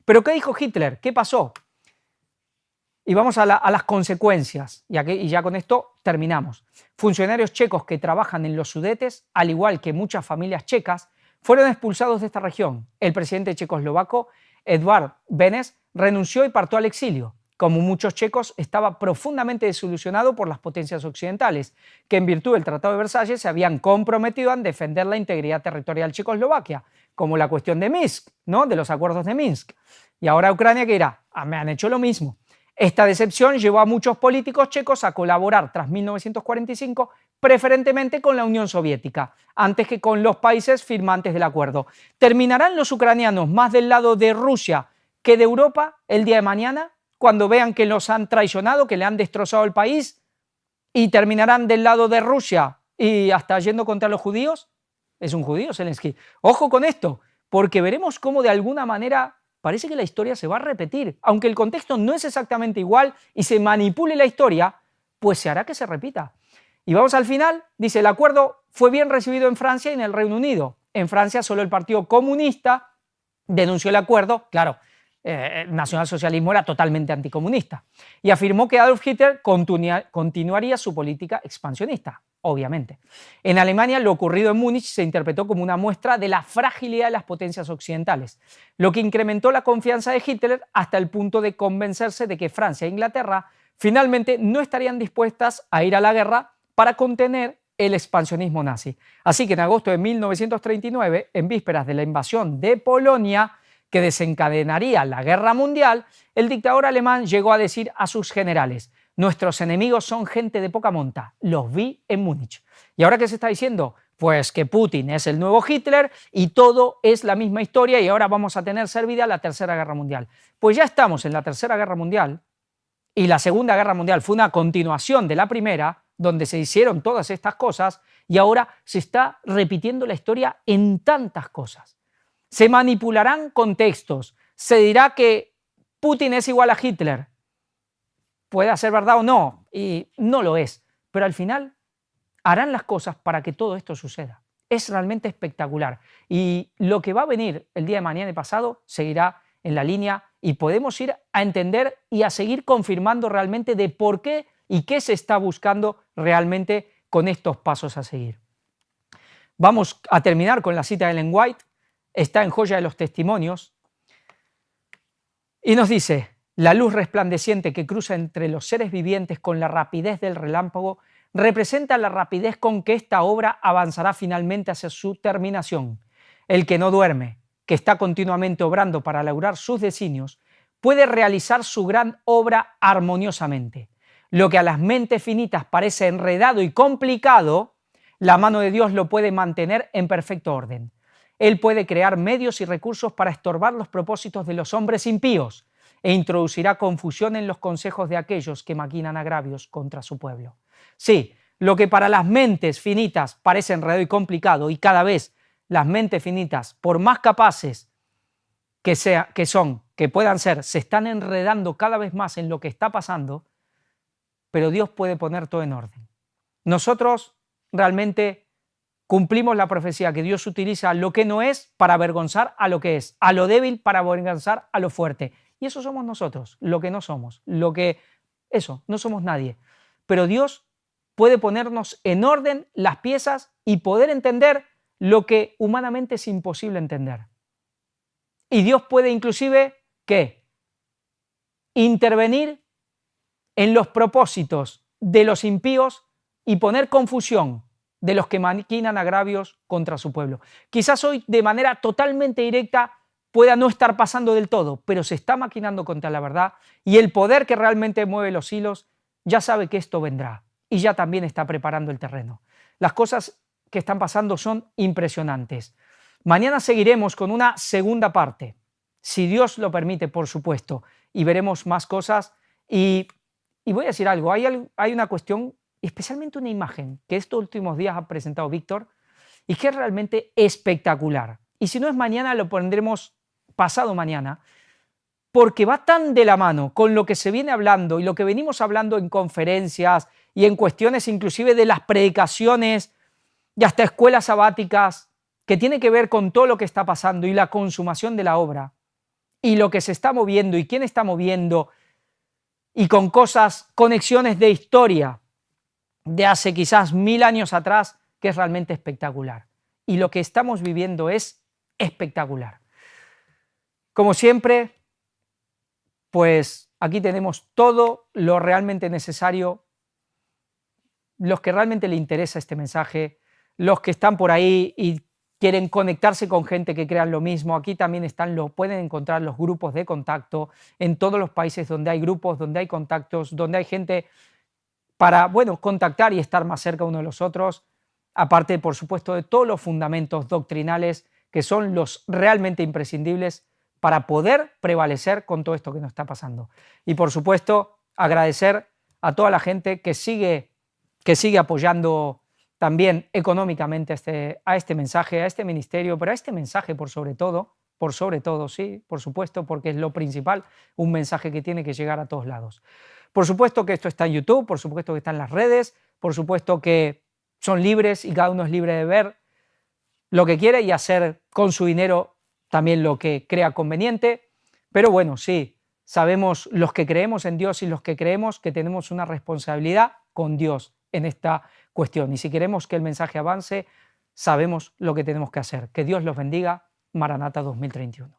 [SPEAKER 1] ¿Pero qué dijo Hitler? ¿Qué pasó? Y vamos a las consecuencias, y ya con esto terminamos. Funcionarios checos que trabajan en los Sudetes, al igual que muchas familias checas, fueron expulsados de esta región. El presidente checoslovaco, Eduard Beneš, renunció y partió al exilio. Como muchos checos, estaba profundamente desilusionado por las potencias occidentales, que en virtud del Tratado de Versalles se habían comprometido a defender la integridad territorial de Checoslovaquia, como la cuestión de Minsk, ¿no? De los acuerdos de Minsk. Y ahora Ucrania, ¿qué dirá? Me han hecho lo mismo. Esta decepción llevó a muchos políticos checos a colaborar tras 1945 preferentemente con la Unión Soviética, antes que con los países firmantes del acuerdo. ¿Terminarán los ucranianos más del lado de Rusia que de Europa el día de mañana, cuando vean que los han traicionado, que le han destrozado el país? ¿Y terminarán del lado de Rusia y hasta yendo contra los judíos? Es un judío Zelensky. Ojo con esto, porque veremos cómo de alguna manera parece que la historia se va a repetir. Aunque el contexto no es exactamente igual y se manipule la historia, pues se hará que se repita. Y vamos al final. Dice, el acuerdo fue bien recibido en Francia y en el Reino Unido. En Francia solo el Partido Comunista denunció el acuerdo. Claro, el nacionalsocialismo era totalmente anticomunista. Y afirmó que Adolf Hitler continuaría su política expansionista, obviamente. En Alemania, lo ocurrido en Múnich se interpretó como una muestra de la fragilidad de las potencias occidentales, lo que incrementó la confianza de Hitler hasta el punto de convencerse de que Francia e Inglaterra finalmente no estarían dispuestas a ir a la guerra para contener el expansionismo nazi. Así que en agosto de 1939, en vísperas de la invasión de Polonia, que desencadenaría la guerra mundial, el dictador alemán llegó a decir a sus generales: nuestros enemigos son gente de poca monta, los vi en Múnich. ¿Y ahora qué se está diciendo? Pues que Putin es el nuevo Hitler y todo es la misma historia y ahora vamos a tener servida la Tercera Guerra Mundial. Pues ya estamos en la Tercera Guerra Mundial y la Segunda Guerra Mundial fue una continuación de la Primera, donde se hicieron todas estas cosas y ahora se está repitiendo la historia en tantas cosas. Se manipularán contextos, se dirá que Putin es igual a Hitler. Puede ser verdad o no, y no lo es, pero al final harán las cosas para que todo esto suceda. Es realmente espectacular y lo que va a venir el día de mañana y pasado seguirá en la línea y podemos ir a entender y a seguir confirmando realmente de por qué y qué se está buscando realmente con estos pasos a seguir. Vamos a terminar con la cita de Ellen White, está en Joya de los Testimonios y nos dice: la luz resplandeciente que cruza entre los seres vivientes con la rapidez del relámpago representa la rapidez con que esta obra avanzará finalmente hacia su terminación. El que no duerme, que está continuamente obrando para lograr sus designios, puede realizar su gran obra armoniosamente. Lo que a las mentes finitas parece enredado y complicado, la mano de Dios lo puede mantener en perfecto orden. Él puede crear medios y recursos para estorbar los propósitos de los hombres impíos e introducirá confusión en los consejos de aquellos que maquinan agravios contra su pueblo. Sí, lo que para las mentes finitas parece enredado y complicado, y cada vez las mentes finitas, por más capaces que puedan ser, se están enredando cada vez más en lo que está pasando, pero Dios puede poner todo en orden. Nosotros realmente cumplimos la profecía que Dios utiliza lo que no es para avergonzar a lo que es, a lo débil para avergonzar a lo fuerte. Y eso somos nosotros, lo que no somos, lo que Eso, no somos nadie. Pero Dios puede ponernos en orden las piezas y poder entender lo que humanamente es imposible entender. Y Dios puede inclusive, ¿qué? Intervenir en los propósitos de los impíos y poner confusión de los que maquinan agravios contra su pueblo. Quizás hoy de manera totalmente directa pueda no estar pasando del todo, pero se está maquinando contra la verdad y el poder que realmente mueve los hilos ya sabe que esto vendrá y ya también está preparando el terreno. Las cosas que están pasando son impresionantes. Mañana seguiremos con una segunda parte, si Dios lo permite, por supuesto, y veremos más cosas. Y voy a decir algo, hay una cuestión, especialmente una imagen que estos últimos días ha presentado Víctor y que es realmente espectacular. Y si no es mañana, lo pondremos pasado mañana, porque va tan de la mano con lo que se viene hablando y lo que venimos hablando en conferencias y en cuestiones inclusive de las predicaciones y hasta escuelas sabáticas, que tiene que ver con todo lo que está pasando y la consumación de la obra y lo que se está moviendo y quién está moviendo y con cosas, conexiones de historia de hace quizás 1000 años atrás, que es realmente espectacular. Y lo que estamos viviendo es espectacular. Como siempre, pues aquí tenemos todo lo realmente necesario, los que realmente le interesa este mensaje, los que están por ahí y quieren conectarse con gente que crean lo mismo, aquí también pueden encontrar los grupos de contacto en todos los países donde hay grupos, donde hay contactos, donde hay gente para, bueno, contactar y estar más cerca uno de los otros, aparte, por supuesto, de todos los fundamentos doctrinales que son los realmente imprescindibles para poder prevalecer con todo esto que nos está pasando. Y, por supuesto, agradecer a toda la gente que sigue apoyando también económicamente a este mensaje, a este ministerio, pero a este mensaje por sobre todo, sí, por supuesto, porque es lo principal, un mensaje que tiene que llegar a todos lados. Por supuesto que esto está en YouTube, por supuesto que está en las redes, por supuesto que son libres y cada uno es libre de ver lo que quiere y hacer con su dinero también lo que crea conveniente, pero bueno, sí, sabemos los que creemos en Dios y los que creemos que tenemos una responsabilidad con Dios en esta cuestión. Y si queremos que el mensaje avance, sabemos lo que tenemos que hacer. Que Dios los bendiga. Maranata 2031.